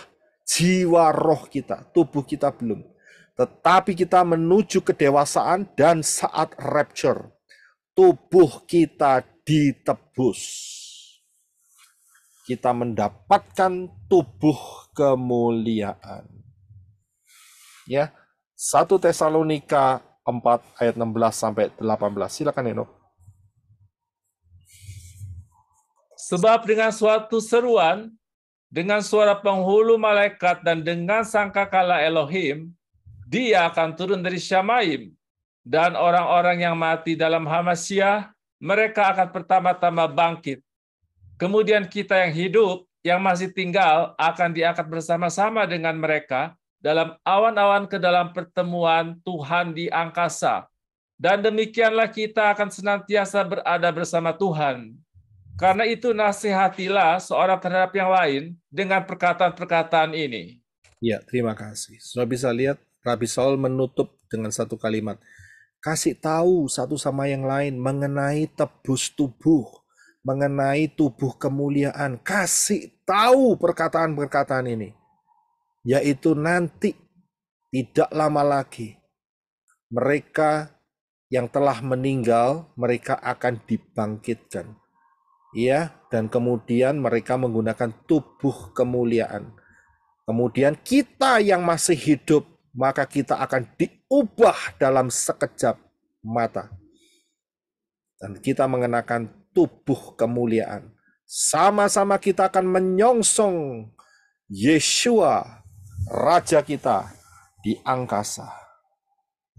jiwa roh kita, tubuh kita belum. Tetapi kita menuju kedewasaan dan saat rapture, tubuh kita ditebus. Kita mendapatkan tubuh kemuliaan. Ya, 1 Tesalonika 4 ayat 16 sampai 18. Silakan Eno. Sebab dengan suatu seruan, dengan suara penghulu malaikat dan dengan sangkakala Elohim, dia akan turun dari Syamaim. Dan orang-orang yang mati dalam Hamasyiah, mereka akan pertama-tama bangkit. Kemudian kita yang hidup, yang masih tinggal, akan diangkat bersama-sama dengan mereka dalam awan-awan ke dalam pertemuan Tuhan di angkasa. Dan demikianlah kita akan senantiasa berada bersama Tuhan. Karena itu nasihatilah seorang terhadap yang lain dengan perkataan-perkataan ini. Ya, terima kasih. Sudah bisa lihat, Rabi Saul menutup dengan satu kalimat. Kasih tahu satu sama yang lain mengenai tebus tubuh, mengenai tubuh kemuliaan. Kasih tahu perkataan-perkataan ini. Yaitu nanti, tidak lama lagi, mereka yang telah meninggal, mereka akan dibangkitkan. Ya, dan kemudian mereka menggunakan tubuh kemuliaan. Kemudian kita yang masih hidup, maka kita akan diubah dalam sekejap mata. Dan kita mengenakan tubuh kemuliaan. Sama-sama kita akan menyongsong Yeshua, Raja kita, di angkasa.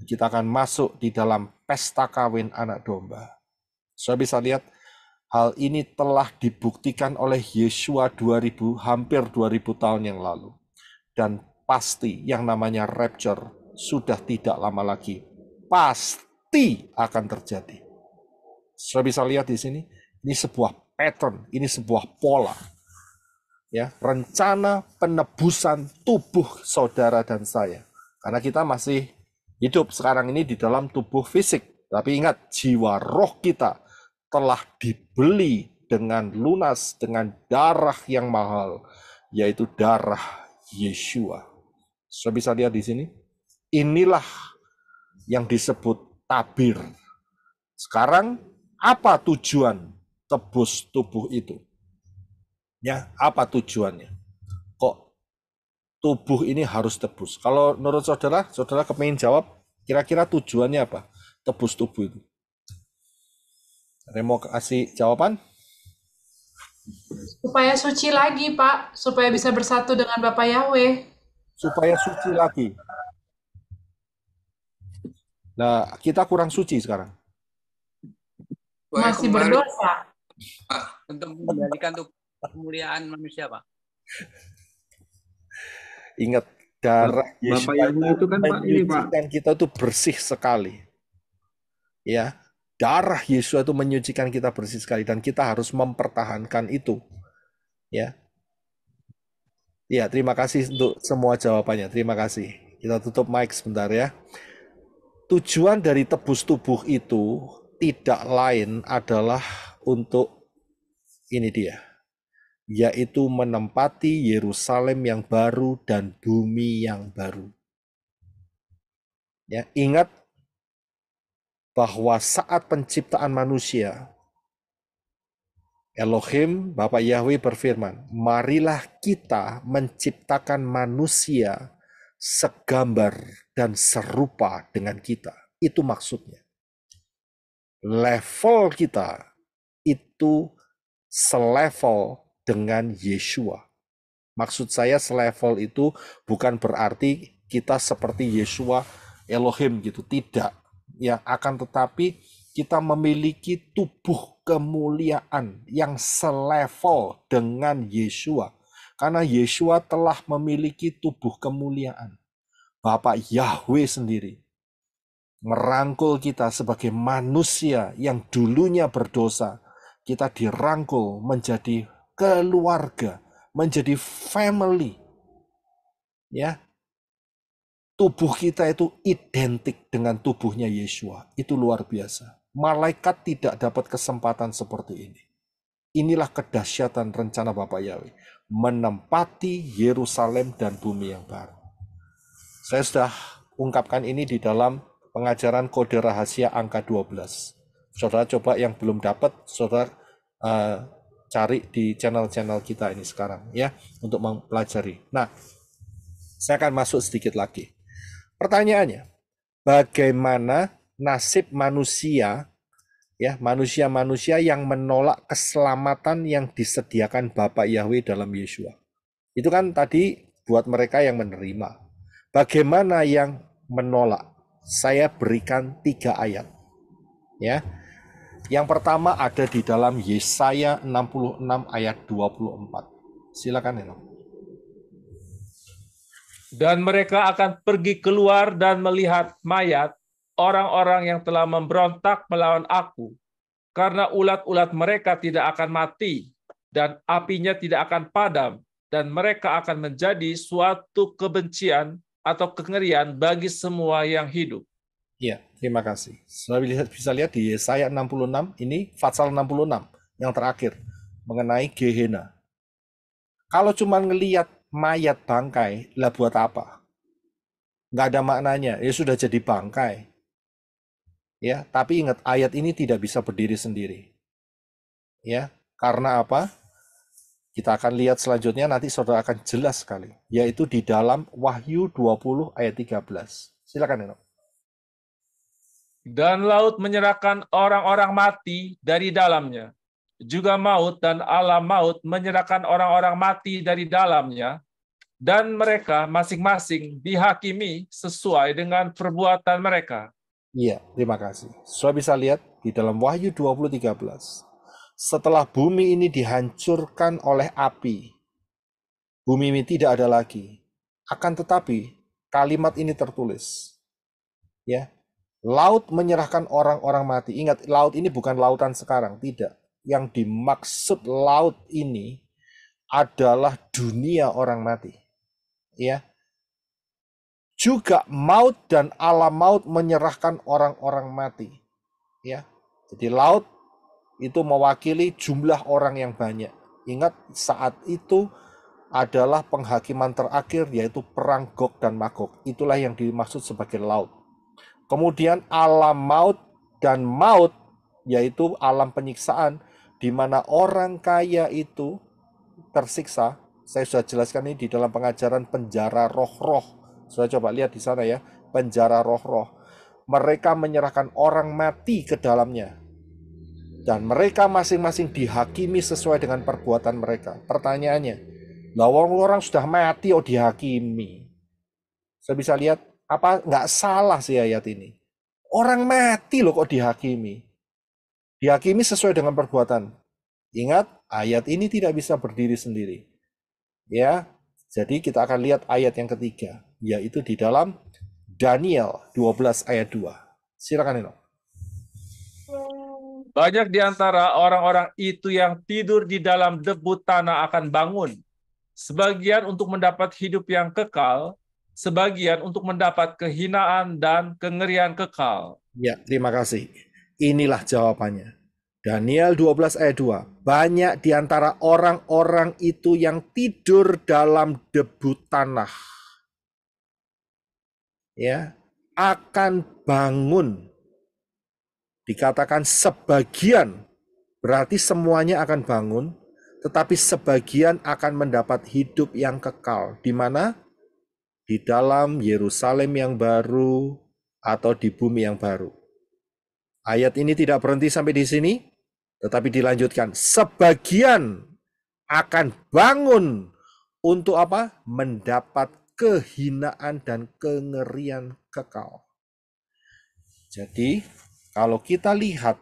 Kita akan masuk di dalam pesta kawin anak domba. Saya bisa lihat hal ini telah dibuktikan oleh Yeshua hampir 2000 tahun yang lalu. Dan pasti yang namanya rapture sudah tidak lama lagi. Pasti akan terjadi. Saya bisa lihat di sini, ini sebuah pattern, ini sebuah pola. Ya, rencana penebusan tubuh saudara dan saya. Karena kita masih hidup sekarang ini di dalam tubuh fisik. Tapi ingat, jiwa roh kita telah dibeli dengan lunas, dengan darah yang mahal, yaitu darah Yeshua. Saya bisa lihat di sini, inilah yang disebut tabir. Sekarang, apa tujuan tebus tubuh itu? Ya, apa tujuannya? Kok tubuh ini harus tebus? Kalau menurut saudara, saudara kepingin jawab, kira-kira tujuannya apa? Tebus tubuh itu. Ada yang mau kasih jawaban? Supaya suci lagi, Pak. Supaya bisa bersatu dengan Bapak Yahweh. Supaya suci lagi. Nah, kita kurang suci sekarang. Supaya Masih kembali, berdosa. Pak. Untuk mengendalikan tuh kemuliaan manusia, Pak. Ingat, darah Bapak Yesus Yahweh itu kan Pak ini Pak. menyucikan kita itu bersih sekali. Ya, darah Yesus itu menyucikan kita bersih sekali dan kita harus mempertahankan itu. Ya. Ya, terima kasih untuk semua jawabannya. Terima kasih. Kita tutup mic sebentar ya. Tujuan dari tebus tubuh itu tidak lain adalah untuk ini dia, yaitu menempati Yerusalem yang baru dan bumi yang baru. Ya, ingat bahwa saat penciptaan manusia, Elohim, Bapak Yahweh berfirman, marilah kita menciptakan manusia segambar dan serupa dengan kita. Itu maksudnya. Level kita itu selevel dengan Yeshua. Maksud saya selevel itu bukan berarti kita seperti Yeshua Elohim gitu, tidak. Ya, akan tetapi kita memiliki tubuh kemuliaan yang selevel dengan Yeshua. Karena Yeshua telah memiliki tubuh kemuliaan. Bapak Yahweh sendiri merangkul kita sebagai manusia yang dulunya berdosa. Kita dirangkul menjadi keluarga, menjadi family. Ya. Tubuh kita itu identik dengan tubuhnya Yeshua. Itu luar biasa. Malaikat tidak dapat kesempatan seperti ini. Inilah kedahsyatan rencana Bapak Yahweh. Menempati Yerusalem dan bumi yang baru. Saya sudah ungkapkan ini di dalam pengajaran kode rahasia angka 12. Saudara coba yang belum dapat, saudara cari di channel-channel kita ini sekarang ya untuk mempelajari. Nah, saya akan masuk sedikit lagi. Pertanyaannya, bagaimana nasib manusia ya, manusia-manusia yang menolak keselamatan yang disediakan Bapak Yahweh dalam Yeshua? Itu kan tadi buat mereka yang menerima. Bagaimana yang menolak? Saya berikan 3 ayat. Ya. Yang pertama ada di dalam Yesaya 66 ayat 24. Silakan Eno. Dan mereka akan pergi keluar dan melihat mayat orang-orang yang telah memberontak melawan aku, karena ulat-ulat mereka tidak akan mati, dan apinya tidak akan padam, dan mereka akan menjadi suatu kebencian atau kengerian bagi semua yang hidup. Iya, terima kasih. Saudara bisa lihat di Yesaya 66, ini Fatsal 66, yang terakhir, mengenai Gehenna. Kalau cuma ngelihat mayat bangkai, lah buat apa? Nggak ada maknanya, ya sudah jadi bangkai. Ya, tapi ingat ayat ini tidak bisa berdiri sendiri. Ya, karena apa? Kita akan lihat selanjutnya, nanti saudara akan jelas sekali, yaitu di dalam Wahyu 20 ayat 13. Silakan Eno. Dan laut menyerahkan orang-orang mati dari dalamnya. Juga maut dan alam maut menyerahkan orang-orang mati dari dalamnya. Dan mereka masing-masing dihakimi sesuai dengan perbuatan mereka. Iya, terima kasih. Saudara bisa lihat di dalam Wahyu 20:13. Setelah bumi ini dihancurkan oleh api, bumi ini tidak ada lagi. Akan tetapi kalimat ini tertulis. Ya. Laut menyerahkan orang-orang mati. Ingat, laut ini bukan lautan sekarang, tidak. Yang dimaksud laut ini adalah dunia orang mati. Ya. Juga maut dan alam maut menyerahkan orang-orang mati. Ya. Jadi laut itu mewakili jumlah orang yang banyak. Ingat, saat itu adalah penghakiman terakhir, yaitu perang Gog dan Magog. Itulah yang dimaksud sebagai laut. Kemudian alam maut dan maut, yaitu alam penyiksaan, di mana orang kaya itu tersiksa. Saya sudah jelaskan ini di dalam pengajaran penjara roh-roh. Sudah coba lihat di sana ya, penjara roh-roh. Mereka menyerahkan orang mati ke dalamnya. Dan mereka masing-masing dihakimi sesuai dengan perbuatan mereka. Pertanyaannya, lah orang sudah mati oh dihakimi. Saya bisa lihat, apa nggak salah sih ayat ini? Orang mati loh kok dihakimi. Dihakimi sesuai dengan perbuatan. Ingat, ayat ini tidak bisa berdiri sendiri. Ya, jadi kita akan lihat ayat yang ketiga, yaitu di dalam Daniel 12 ayat 2. Silakan Eno. Banyak di antara orang-orang itu yang tidur di dalam debu tanah akan bangun. Sebagian untuk mendapat hidup yang kekal, sebagian untuk mendapat kehinaan dan kengerian kekal. Ya, terima kasih. Inilah jawabannya. Daniel 12 ayat 2. Banyak di antara orang-orang itu yang tidur dalam debu tanah. Ya, akan bangun. Dikatakan sebagian, berarti semuanya akan bangun, tetapi sebagian akan mendapat hidup yang kekal. Di mana? Di dalam Yerusalem yang baru atau di bumi yang baru. Ayat ini tidak berhenti sampai di sini, tetapi dilanjutkan. Sebagian akan bangun untuk apa? Mendapat kehinaan dan kengerian kekal. Jadi, kalau kita lihat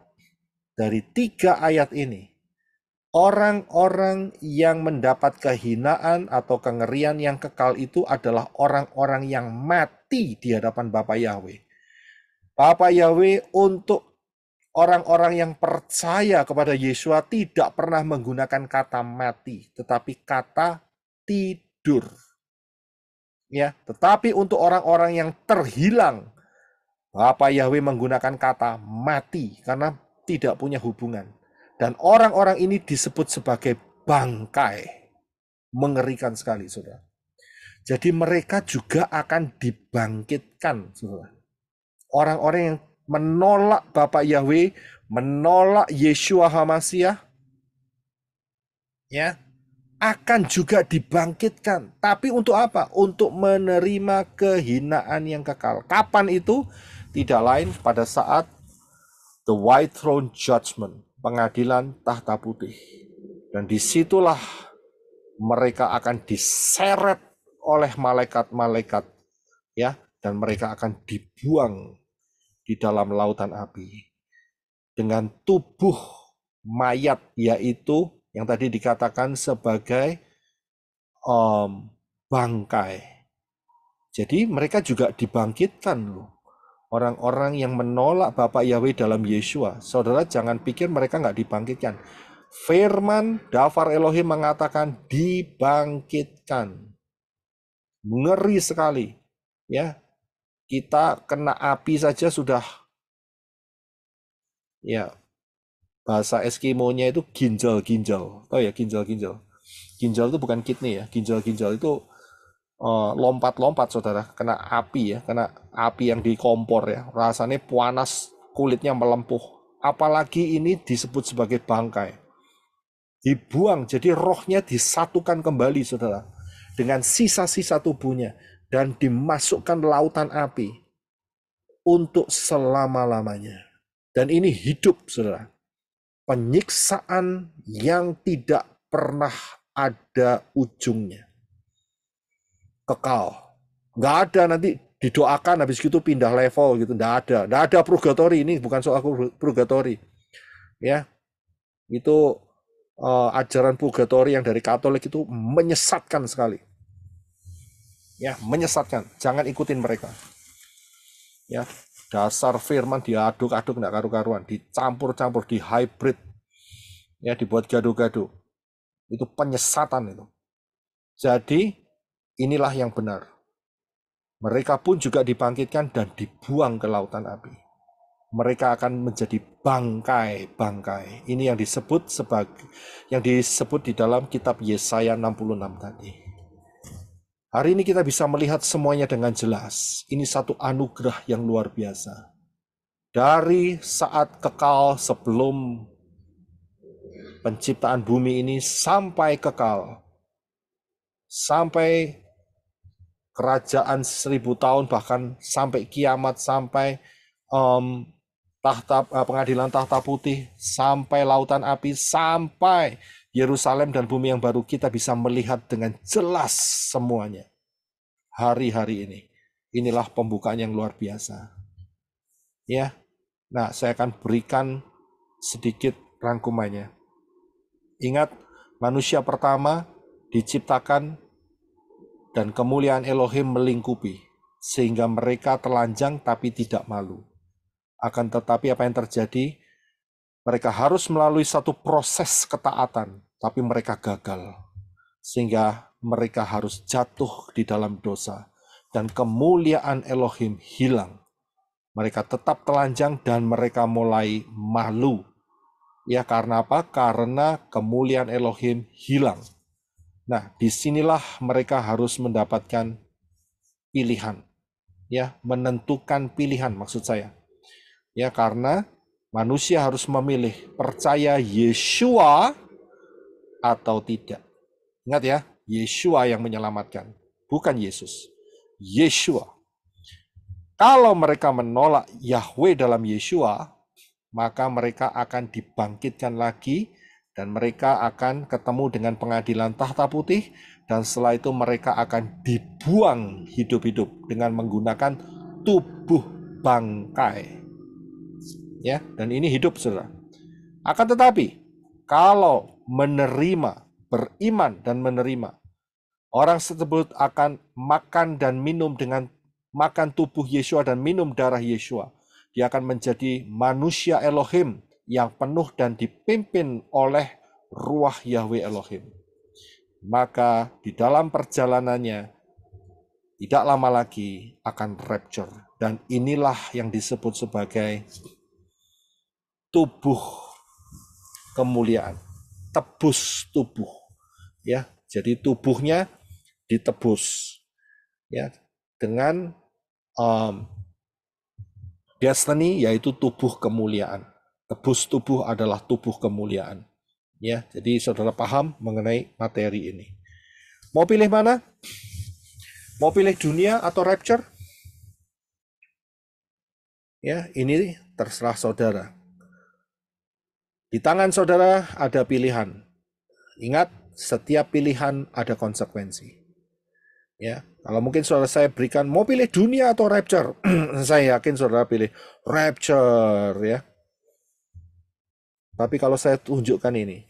dari 3 ayat ini, orang-orang yang mendapat kehinaan atau kengerian yang kekal itu adalah orang-orang yang mati di hadapan Bapa Yahweh. Bapa Yahweh untuk orang-orang yang percaya kepada Yeshua tidak pernah menggunakan kata mati, tetapi kata tidur. Ya, tetapi untuk orang-orang yang terhilang, Bapa Yahweh menggunakan kata mati karena tidak punya hubungan. Dan orang-orang ini disebut sebagai bangkai. Mengerikan sekali, saudara. Jadi mereka juga akan dibangkitkan, saudara. Orang-orang yang menolak Bapa Yahweh, menolak Yeshua HaMashiach, ya, akan juga dibangkitkan. Tapi untuk apa? Untuk menerima kehinaan yang kekal. Kapan itu? Tidak lain pada saat the white throne judgment, pengadilan tahta putih. Dan disitulah mereka akan diseret oleh malaikat-malaikat, ya, dan mereka akan dibuang di dalam lautan api dengan tubuh mayat, yaitu yang tadi dikatakan sebagai bangkai. Jadi mereka juga dibangkitkan loh. Orang-orang yang menolak Bapa Yahweh dalam Yeshua. Saudara jangan pikir mereka nggak dibangkitkan. Firman Dafar Elohim mengatakan dibangkitkan. Ngeri sekali. Ya, kita kena api saja sudah, ya, bahasa Eskimo-nya itu ginjal-ginjal. Tahu ya ginjal-ginjal? Ginjal itu bukan kidney ya. Ginjal-ginjal itu lompat-lompat, saudara. Kena api ya. Kena api yang di kompor ya. Rasanya panas, kulitnya melempuh. Apalagi ini disebut sebagai bangkai. Dibuang, jadi rohnya disatukan kembali, saudara. Dengan sisa-sisa tubuhnya. Dan dimasukkan lautan api. untuk selama-lamanya. Dan ini hidup, saudara. Penyiksaan yang tidak pernah ada ujungnya. Kekal. Nggak ada nanti didoakan habis gitu pindah level gitu. Nggak ada. Nggak ada purgatory. Ini bukan soal purgatory. Ya, itu ajaran purgatory yang dari Katolik itu menyesatkan sekali. Ya, menyesatkan. Jangan ikutin mereka. Ya, dasar firman diaduk-aduk nggak karu-karuan, dicampur-campur, di hybrid, ya, dibuat gaduh-gaduh. Itu penyesatan itu. Jadi inilah yang benar. Mereka pun juga dibangkitkan dan dibuang ke lautan api. Mereka akan menjadi bangkai-bangkai. Ini yang disebut di dalam kitab Yesaya 66 tadi. Hari ini kita bisa melihat semuanya dengan jelas. Ini satu anugerah yang luar biasa. Dari saat kekal sebelum penciptaan bumi ini sampai kekal. Sampai kerajaan 1000 tahun, bahkan sampai kiamat, sampai pengadilan tahta putih, sampai lautan api, sampai Yerusalem dan bumi yang baru, kita bisa melihat dengan jelas semuanya. Hari-hari ini. Inilah pembukaan yang luar biasa. Ya. Nah, saya akan berikan sedikit rangkumannya. Ingat, manusia pertama diciptakan dan kemuliaan Elohim melingkupi, sehingga mereka telanjang tapi tidak malu. Akan tetapi apa yang terjadi? Mereka harus melalui satu proses ketaatan, tapi mereka gagal. Sehingga mereka harus jatuh di dalam dosa. Dan kemuliaan Elohim hilang. Mereka tetap telanjang dan mereka mulai malu. Ya, karena apa? Karena kemuliaan Elohim hilang. Nah, disinilah mereka harus mendapatkan pilihan. Ya, menentukan pilihan maksud saya. Ya, karena manusia harus memilih percaya Yeshua atau tidak. Ingat ya, Yeshua yang menyelamatkan, bukan Yesus. Yeshua. Kalau mereka menolak Yahweh dalam Yeshua, maka mereka akan dibangkitkan lagi dan mereka akan ketemu dengan pengadilan tahta putih, dan setelah itu mereka akan dibuang hidup-hidup dengan menggunakan tubuh bangkai. Ya, dan ini hidup, saudara. Akan tetapi, kalau menerima, beriman dan menerima, orang tersebut akan makan dan minum dengan makan tubuh Yeshua dan minum darah Yeshua. Dia akan menjadi manusia Elohim yang penuh dan dipimpin oleh Ruach Yahweh Elohim. Maka di dalam perjalanannya tidak lama lagi akan rapture. Dan inilah yang disebut sebagai tubuh kemuliaan, tebus tubuh, ya. Jadi tubuhnya ditebus, ya, dengan destiny, yaitu tubuh kemuliaan. Tebus tubuh adalah tubuh kemuliaan, ya. Jadi saudara paham mengenai materi ini. Mau pilih mana? Mau pilih dunia atau rapture? Ya, ini terserah saudara. Di tangan saudara ada pilihan. Ingat, setiap pilihan ada konsekuensi. Ya, kalau mungkin saudara saya berikan, mau pilih dunia atau rapture? Saya yakin saudara pilih rapture, ya. Tapi kalau saya tunjukkan ini,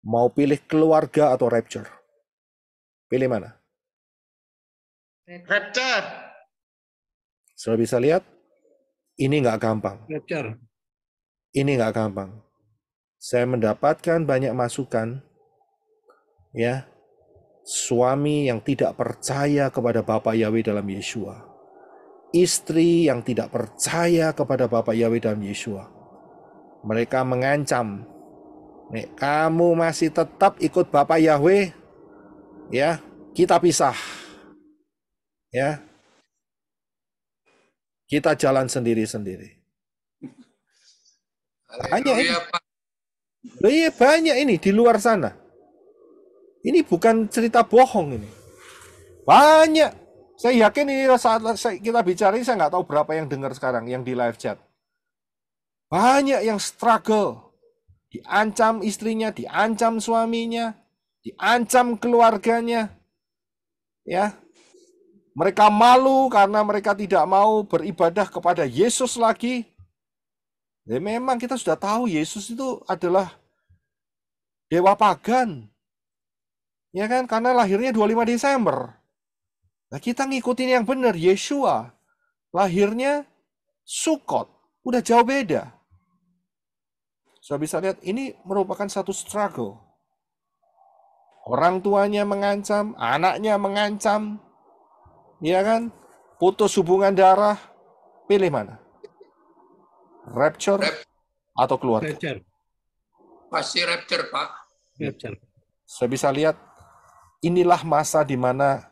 mau pilih keluarga atau rapture? Pilih mana? Rapture. Saudara bisa lihat, ini nggak gampang. Rapture. Ini nggak gampang. Saya mendapatkan banyak masukan, ya, suami yang tidak percaya kepada Bapa Yahweh dalam Yeshua, istri yang tidak percaya kepada Bapa Yahweh dalam Yeshua. Mereka mengancam, nek kamu masih tetap ikut Bapa Yahweh, ya, kita pisah, ya, kita jalan sendiri-sendiri. Banyak ini. Iya, banyak ini di luar sana. Ini bukan cerita bohong ini. Banyak Saya yakin ini saat kita bicara ini, saya nggak tahu berapa yang dengar sekarang, yang di live chat. Banyak yang struggle. Diancam istrinya, diancam suaminya, diancam keluarganya. Ya, mereka malu karena mereka tidak mau beribadah kepada Yesus lagi. Ya, memang kita sudah tahu Yesus itu adalah dewa pagan. Ya kan? Karena lahirnya 25 Desember. Nah, kita ngikutin yang benar, Yeshua. Lahirnya Sukot. Udah jauh beda. Sudah bisa lihat, ini merupakan satu struggle. Orang tuanya mengancam, anaknya mengancam. Ya kan? Putus hubungan darah, pilih mana? Rapture atau keluarga? Rapture. Pasti rapture, Pak. Rapture. Saya bisa lihat, inilah masa di mana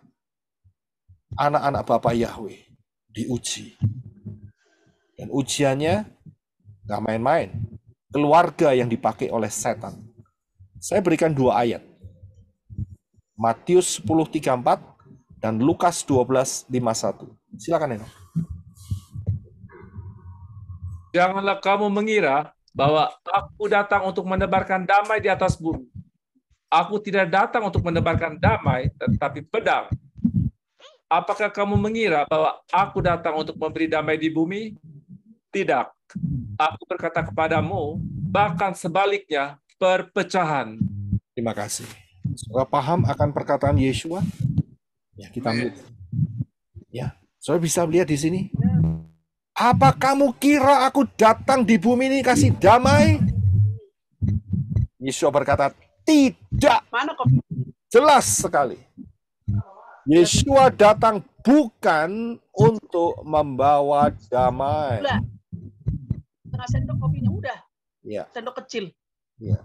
anak-anak Bapak Yahweh diuji. Dan ujiannya nggak main-main. Keluarga yang dipakai oleh setan. Saya berikan 2 ayat. Matius 10:34 dan Lukas 12:51. Silakan, Eno. Janganlah kamu mengira bahwa aku datang untuk menebarkan damai di atas bumi. Aku tidak datang untuk menebarkan damai, tetapi pedang. Apakah kamu mengira bahwa aku datang untuk memberi damai di bumi? Tidak. Aku berkata kepadamu, bahkan sebaliknya, perpecahan. Terima kasih. Saudara paham akan perkataan Yeshua? Ya, kita ambil. Ya, saudara bisa lihat di sini. Apa kamu kira aku datang di bumi ini kasih damai? Yeshua berkata, tidak. Mana kok? Jelas sekali. Yeshua datang bukan untuk membawa damai. Udah. Setengah sendok kopinya udah. Ya, Sendok kecil. ya.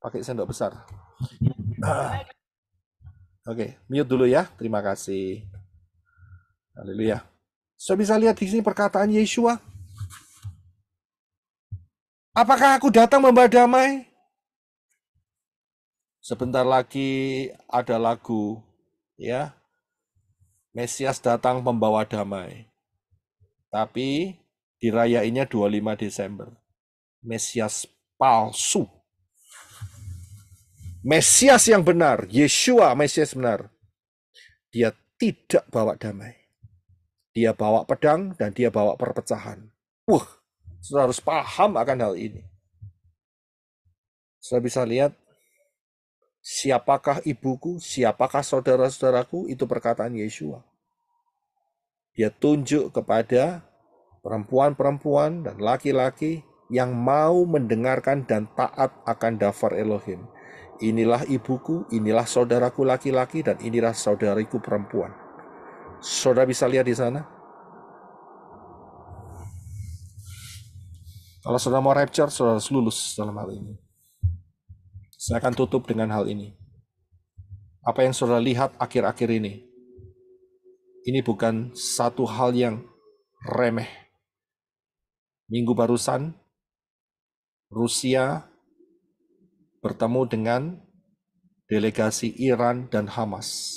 Pakai sendok besar. Oke, mute dulu ya. Terima kasih. Haleluya. Saya bisa lihat di sini perkataan Yeshua. Apakah aku datang membawa damai? Sebentar lagi ada lagu, ya. Mesias datang membawa damai. Tapi dirayainnya 25 Desember. Mesias palsu. Mesias yang benar, Yeshua Mesias benar. Dia tidak bawa damai. Dia bawa pedang dan dia bawa perpecahan. Saudara harus paham akan hal ini. Saudara bisa lihat, siapakah ibuku, siapakah saudara-saudaraku, itu perkataan Yeshua. Dia tunjuk kepada perempuan-perempuan dan laki-laki yang mau mendengarkan dan taat akan daftar Elohim. Inilah ibuku, inilah saudaraku laki-laki, dan inilah saudariku perempuan. Saudara bisa lihat di sana. Kalau saudara mau rapture, saudara harus lulus dalam hal ini. Saya akan tutup dengan hal ini. Apa yang saudara lihat akhir-akhir ini bukan satu hal yang remeh. Minggu barusan, Rusia bertemu dengan delegasi Iran dan Hamas.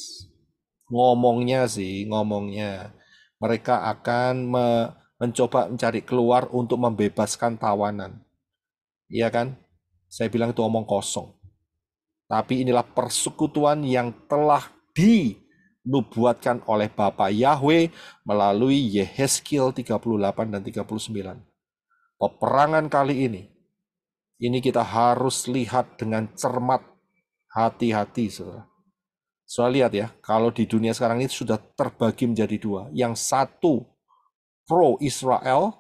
Ngomongnya mereka akan mencoba mencari keluar untuk membebaskan tawanan. Iya kan? Saya bilang itu omong kosong. Tapi inilah persekutuan yang telah dinubuatkan oleh Bapa Yahweh melalui Yehezkiel 38 dan 39. Peperangan kali ini kita harus lihat dengan cermat, hati-hati, saudara. Saudara lihat ya, kalau di dunia sekarang ini sudah terbagi menjadi 2. Yang satu pro-Israel,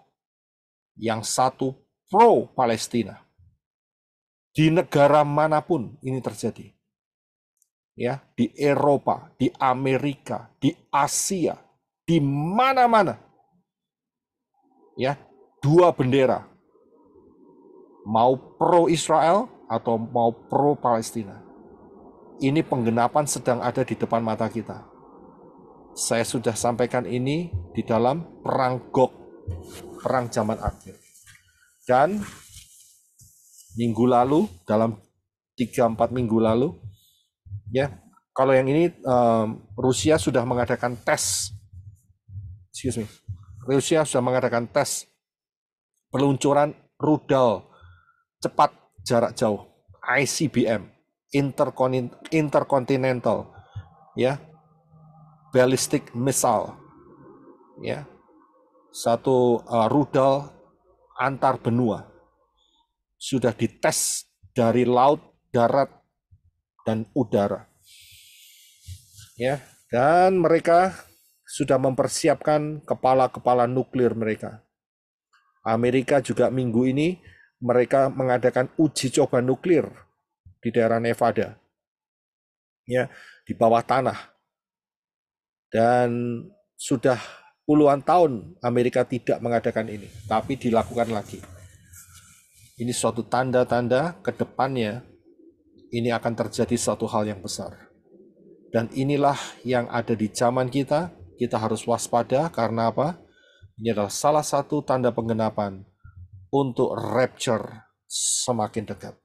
yang satu pro-Palestina. Di negara manapun ini terjadi. Ya, di Eropa, di Amerika, di Asia, di mana-mana. Ya, 2 bendera. Mau pro-Israel atau mau pro-Palestina. Ini penggenapan sedang ada di depan mata kita. Saya sudah sampaikan ini di dalam perang Gog, perang zaman akhir. Dan minggu lalu, dalam 3-4 minggu lalu, ya, kalau yang ini Rusia sudah mengadakan tes Rusia sudah mengadakan tes peluncuran rudal cepat jarak jauh ICBM, intercontinental, ya, ballistic missile, ya, satu rudal antar benua sudah dites dari laut, darat, dan udara, ya, dan mereka sudah mempersiapkan kepala-kepala nuklir mereka. Amerika juga minggu ini mereka mengadakan uji coba nuklir di daerah Nevada, ya, di bawah tanah. Dan sudah puluhan tahun Amerika tidak mengadakan ini, tapi dilakukan lagi. Ini suatu tanda-tanda ke depannya ini akan terjadi suatu hal yang besar. Dan inilah yang ada di zaman kita. Kita harus waspada karena apa? Ini adalah salah satu tanda penggenapan untuk rapture semakin dekat.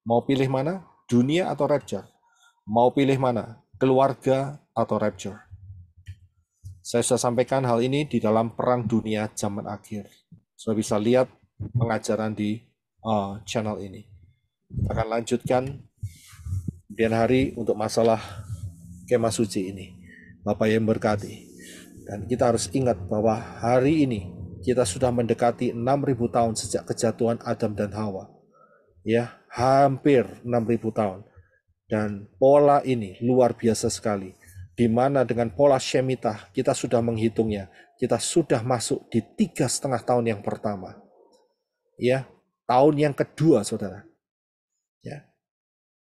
Mau pilih mana? Dunia atau rapture? Mau pilih mana? Keluarga atau rapture? Saya sudah sampaikan hal ini di dalam Perang Dunia Zaman Akhir. Sudah bisa lihat pengajaran di channel ini. Kita akan lanjutkan kemudian hari untuk masalah kemah suci ini. Bapak yang berkati. Dan kita harus ingat bahwa hari ini kita sudah mendekati 6.000 tahun sejak kejatuhan Adam dan Hawa. Ya, hampir 6.000 tahun. Dan pola ini luar biasa sekali. Di mana dengan pola Shemitah kita sudah menghitungnya. Kita sudah masuk di 3,5 tahun yang pertama. Ya, tahun yang kedua, saudara. Ya.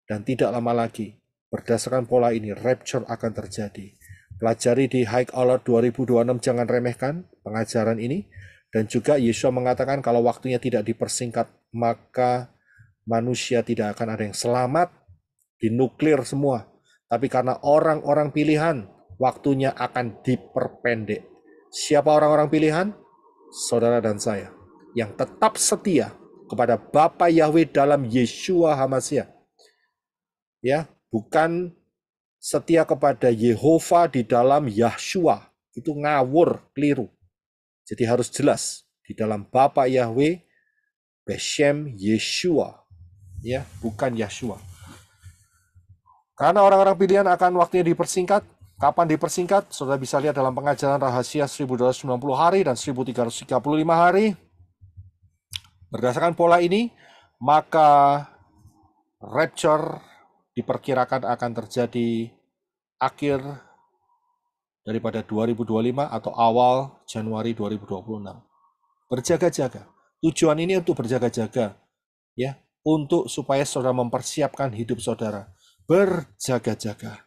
Dan tidak lama lagi, berdasarkan pola ini, rapture akan terjadi. Pelajari di High Alert 2026, jangan remehkan pengajaran ini. Dan juga Yesua mengatakan kalau waktunya tidak dipersingkat, maka manusia tidak akan ada yang selamat, dinuklir semua. Tapi karena orang-orang pilihan, waktunya akan diperpendek. Siapa orang-orang pilihan? Saudara dan saya, yang tetap setia kepada Bapa Yahweh dalam Yeshua HaMashiach. Ya, bukan setia kepada Yehova di dalam Yahshua. Itu ngawur, keliru. Jadi harus jelas di dalam Bapa Yahweh Beshem Yeshua, ya, bukan Yahshua. Karena orang-orang pilihan akan waktunya dipersingkat. Kapan dipersingkat? Saudara bisa lihat dalam pengajaran rahasia 1290 hari dan 1335 hari. Berdasarkan pola ini, maka rapture diperkirakan akan terjadi akhir daripada 2025 atau awal Januari 2026. Berjaga-jaga. Tujuan ini untuk berjaga-jaga, ya, untuk supaya saudara mempersiapkan hidup saudara. Berjaga-jaga.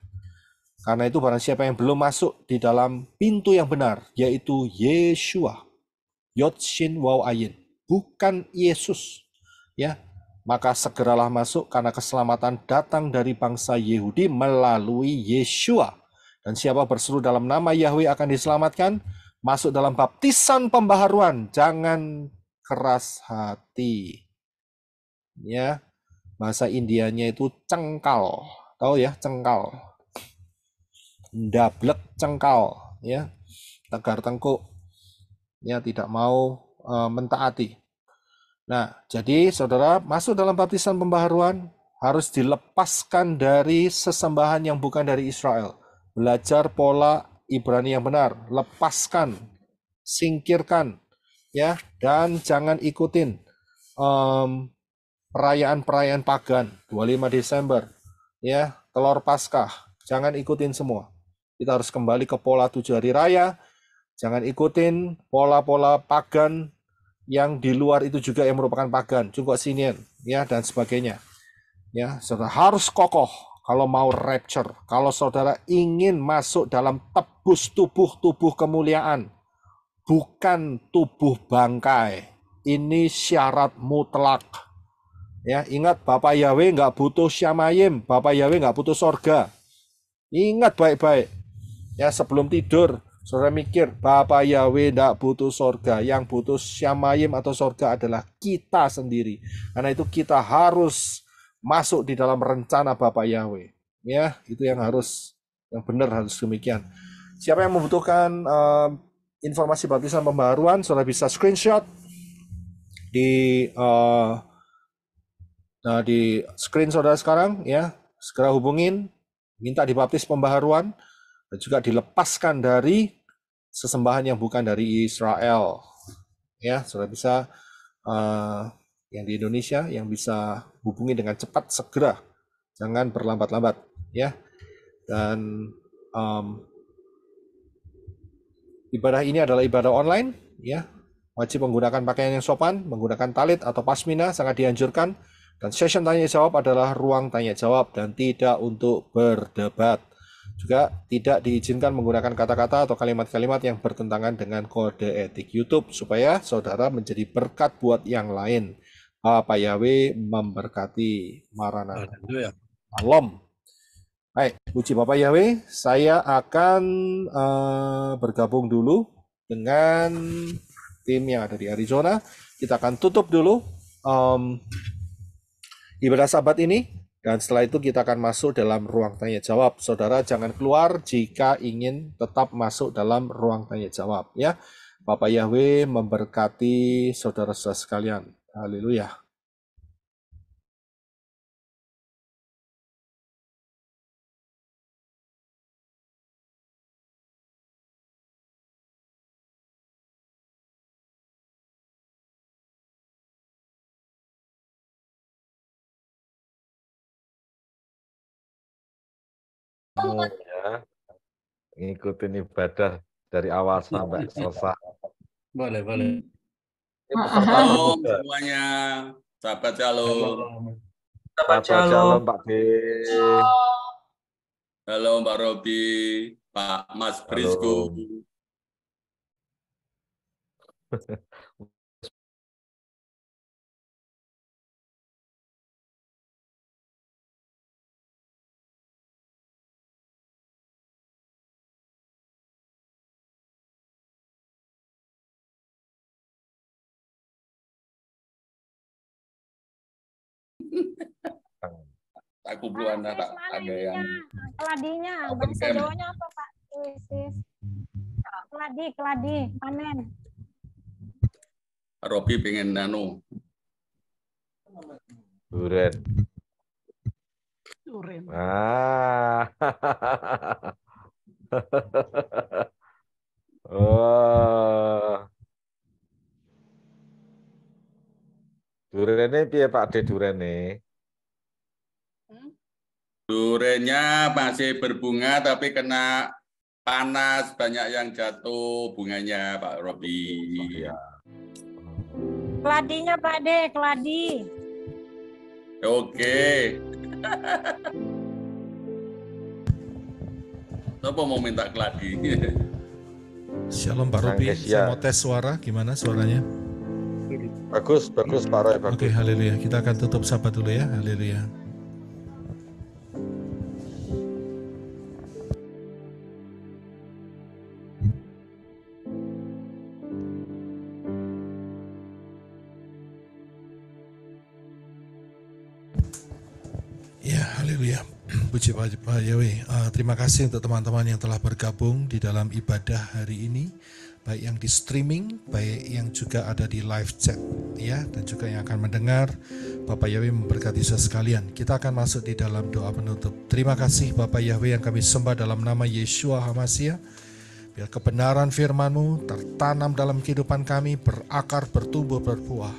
Karena itu barang siapa yang belum masuk di dalam pintu yang benar, yaitu Yeshua, Yod Shin Waw Ayin, bukan Yesus, ya, maka segeralah masuk karena keselamatan datang dari bangsa Yehudi melalui Yeshua. Dan siapa berseru dalam nama Yahweh akan diselamatkan. Masuk dalam baptisan pembaharuan. Jangan keras hati. Ya, bahasa Indianya itu cengkal. Tahu ya, cengkal. Ndablek cengkal. Ya, tegar tengkuk. Ya, tidak mau mentaati. Nah, jadi saudara masuk dalam baptisan pembaharuan harus dilepaskan dari sesembahan yang bukan dari Israel. Belajar pola Ibrani yang benar, lepaskan, singkirkan, ya, dan jangan ikutin perayaan-perayaan pagan. 25 Desember, ya, telur Paskah, jangan ikutin semua. Kita harus kembali ke pola 7 hari raya, jangan ikutin pola-pola pagan yang di luar itu juga yang merupakan pagan, Cungkok Sinian, ya, dan sebagainya. Ya, saudara harus kokoh kalau mau rapture. Kalau saudara ingin masuk dalam tebus tubuh kemuliaan, bukan tubuh bangkai. Ini syarat mutlak. Ya, ingat Bapak Yahweh nggak butuh syamayim, Bapak Yahweh nggak butuh sorga. Ingat baik-baik. Ya, sebelum tidur, saudara mikir, Bapak Yahweh tidak butuh sorga. Yang butuh syamayim atau sorga adalah kita sendiri. Karena itu kita harus masuk di dalam rencana Bapak Yahweh. Ya, itu yang benar harus demikian. Siapa yang membutuhkan informasi baptisan pembaharuan, saudara bisa screenshot di screen saudara sekarang ya. Segera hubungin, minta dibaptis pembaharuan dan juga dilepaskan dari sesembahan yang bukan dari Israel. Ya, saudara bisa yang di Indonesia yang bisa hubungi dengan cepat, segera, jangan berlambat-lambat ya. Dan ibadah ini adalah ibadah online ya, wajib menggunakan pakaian yang sopan, menggunakan talit atau pasmina sangat dianjurkan, dan session tanya jawab adalah ruang tanya jawab dan tidak untuk berdebat. Juga tidak diizinkan menggunakan kata-kata atau kalimat-kalimat yang bertentangan dengan kode etik YouTube supaya saudara menjadi berkat buat yang lain. Bapak Yahweh memberkati. Maranatha. Shalom. Baik, puji Bapak Yahweh, saya akan bergabung dulu dengan tim yang ada di Arizona. Kita akan tutup dulu ibadah Sabat ini, dan setelah itu kita akan masuk dalam ruang tanya jawab. Saudara jangan keluar jika ingin tetap masuk dalam ruang tanya jawab ya. Bapak Yahweh memberkati saudara-saudara sekalian. Haleluya. Ya, ngikutin ibadah dari awal sampai selesai. Boleh. Ini peserta Shalom termuda. semuanya. Sahabat Shalom. Sahabat Shalom, Pak D. Halo Mbak Robi, Pak Mas Prisco. Aku belum ada yang keladinya, open bahasa cam. Jawanya apa Pak? Keladi, panen. Robi pengen nano. Duren. Oh. Durene piye Pak D durene? Durennya masih berbunga tapi kena panas, banyak yang jatuh bunganya Pak Robi. Ya. Keladinya Pak D, keladi. Oke. Siapa mau minta keladi? Shalom Pak Robi, saya mau tes suara, gimana suaranya? Bagus Pak Roy. Oke, haleluya. Kita akan tutup Sabat dulu ya, haleluya. Ya, haleluya. Puji Pak Yahweh. Terima kasih untuk teman-teman yang telah bergabung di dalam ibadah hari ini, baik yang di streaming, baik yang juga ada di live chat, ya, dan juga yang akan mendengar. Bapak Yahweh memberkati saudara sekalian. Kita akan masuk di dalam doa penutup. Terima kasih Bapak Yahweh yang kami sembah dalam nama Yeshua HaMashiach. Biar kebenaran firman-Mu tertanam dalam kehidupan kami, berakar, bertumbuh, berbuah,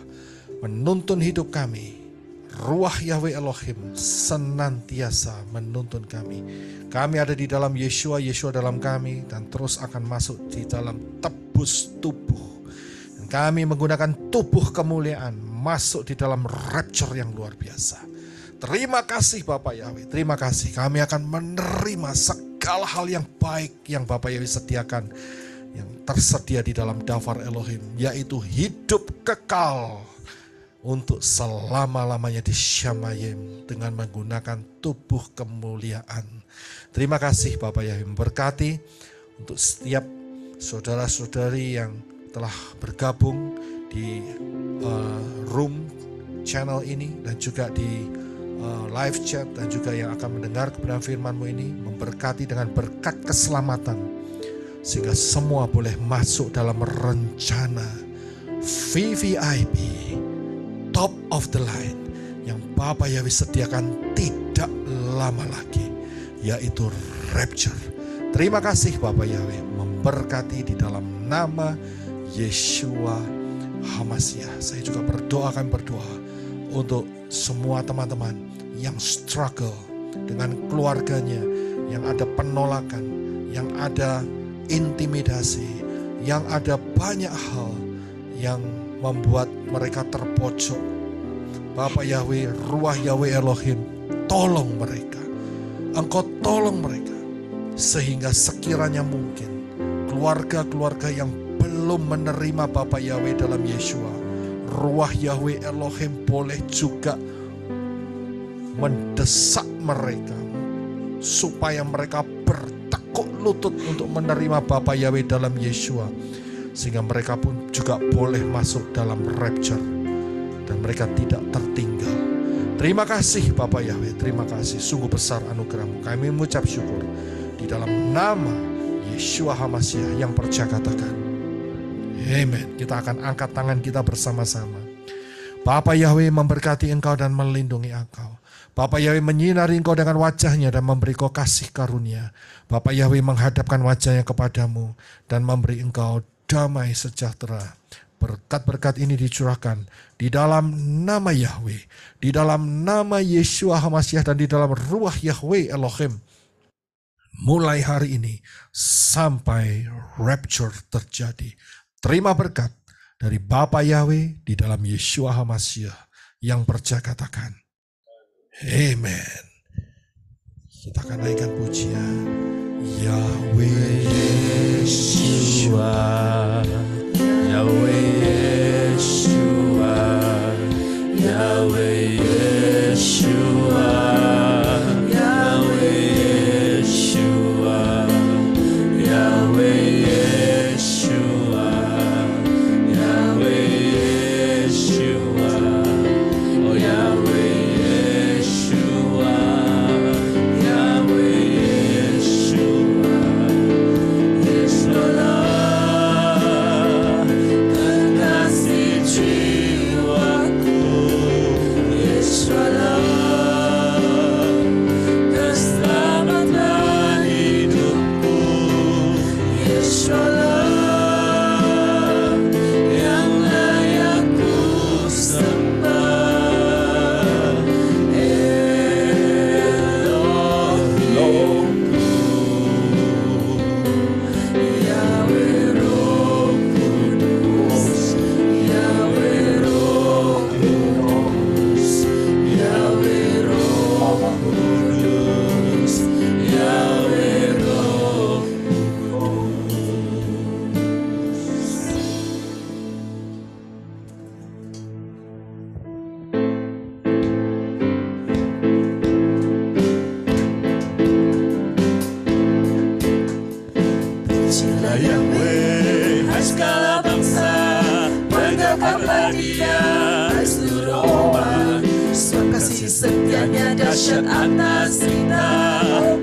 menuntun hidup kami. Ruah Yahweh Elohim senantiasa menuntun kami. Kami ada di dalam Yeshua, Yeshua dalam kami, dan terus akan masuk di dalam tebus tubuh. Dan kami menggunakan tubuh kemuliaan masuk di dalam rapture yang luar biasa. Terima kasih Bapak Yahweh, terima kasih. Kami akan menerima segala hal yang baik yang Bapak Yahweh sediakan, yang tersedia di dalam daftar Elohim, yaitu hidup kekal untuk selama-lamanya di Syamayim dengan menggunakan tubuh kemuliaan. Terima kasih Bapak Yahweh, memberkati untuk setiap saudara-saudari yang telah bergabung di room channel ini, dan juga di live chat, dan juga yang akan mendengar kebenaran firman-Mu ini. Memberkati dengan berkat keselamatan sehingga semua boleh masuk dalam rencana VVIP, top of the line, yang Bapa Yahweh sediakan tidak lama lagi, yaitu rapture. Terima kasih Bapa Yahweh, memberkati di dalam nama Yeshua HaMashiach. Saya juga kami berdoa untuk semua teman-teman yang struggle dengan keluarganya, yang ada penolakan, yang ada intimidasi, yang ada banyak hal yang membuat mereka terpojok. Bapak Yahweh, Ruach Yahweh Elohim, tolong mereka. Engkau tolong mereka, sehingga sekiranya mungkin keluarga-keluarga yang belum menerima Bapa Yahweh dalam Yeshua, Ruach Yahweh Elohim boleh juga mendesak mereka supaya mereka bertekuk lutut untuk menerima Bapa Yahweh dalam Yeshua, sehingga mereka pun juga boleh masuk dalam rapture dan mereka tidak tertinggal. Terima kasih Bapa Yahweh, terima kasih, sungguh besar anugerah-Mu. Kami mengucap syukur di dalam nama Yeshua HaMashiach yang percaya katakan amen. Kita akan angkat tangan kita bersama-sama. Bapa Yahweh memberkati engkau dan melindungi engkau. Bapa Yahweh menyinari engkau dengan wajahnya dan memberi engkau kasih karunia. Bapa Yahweh menghadapkan wajahnya kepadamu dan memberi engkau damai sejahtera. Berkat-berkat ini dicurahkan di dalam nama Yahweh, di dalam nama Yeshua HaMashiach, dan di dalam Ruach Yahweh Elohim. Mulai hari ini sampai rapture terjadi. Terima berkat dari Bapa Yahweh di dalam Yeshua HaMashiach yang percaya katakan amen. Kita akan naikkan pujian Yahweh Yeshua, Yahweh Yeshua, Yahweh Yeshua, Yahweh Yeshua, Yahweh Yeshua, Yahweh Yeshua, oh Yahweh Yeshua, Yahweh Yeshua, Yeshua. Setianya dahsyat atas kita,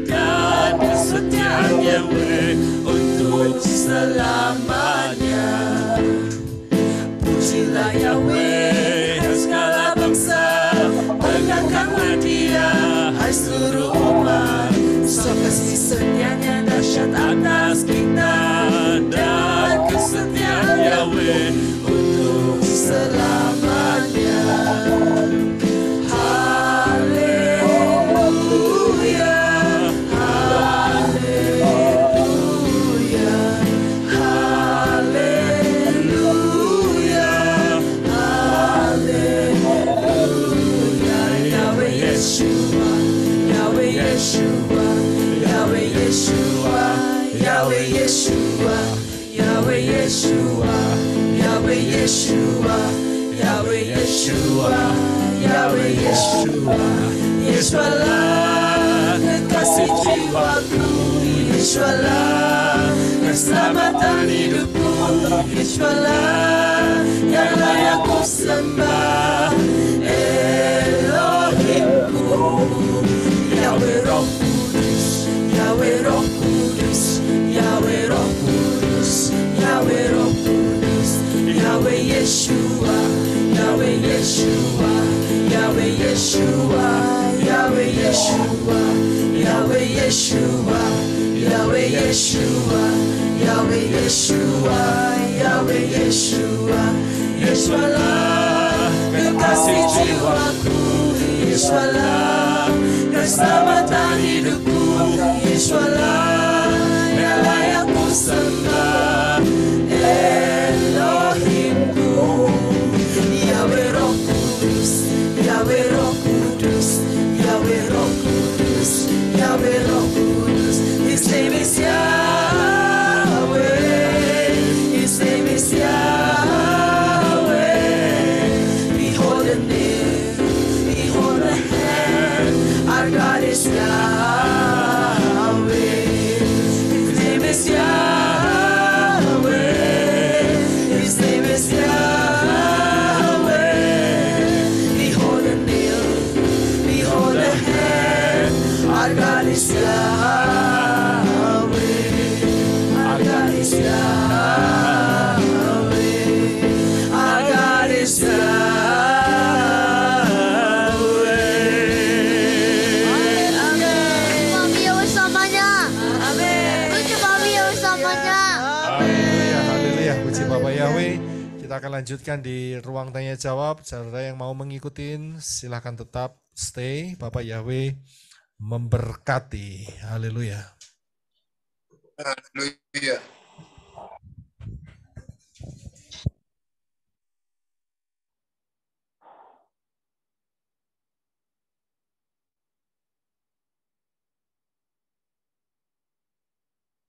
dan kesetiaan Yahweh untuk selamanya. Pujilah Yahweh, hai segala bangsa, banggakanlah Dia, hai seluruh umat. Sebab kasih setianya dahsyat atas kita, dan kesetiaan Yahweh untuk selamanya. Yahweh Yeshua, Yahweh Yeshua, Yahweh Yeshua, Yahweh Yeshua, Yahweh Yeshua, Yeshua lah kekasih jiwaku, Yeshua lah keselamatan hidupku, Yeshua lah yang layak ku sembah, Elohimku, Yahweh Roh Kudus, Yahweh Roh Kudus, Yahweh Roh Kudus. Yeshua, Yahweh Yeshua, Yahweh Yeshua, Yahweh Yeshua, Yahweh Yeshua, Yahweh Yeshua, Yesualah kekasih jiwaku, Yesualah keselamatan hidupku, Yesualah yang layak ku sembah, Elohimku, Yahweh Roh Kudus, Yahweh Roh Kudus, Yahweh Roh Kudus, Yahweh Roh Kudus. His name is Yahweh, His name is Yahweh. Behold the nail, behold the hand, our God is Yahweh. His name is Yahweh, His name is Yahweh. Behold the nail, behold the hand, our God is Yahweh. Our God is Yahweh. Our God is Haleluya, puji Bapak Yahweh. Kita akan lanjutkan di ruang tanya jawab. Saudara yang mau mengikuti, silahkan tetap stay. Bapak Yahweh memberkati. Haleluya. Haleluya.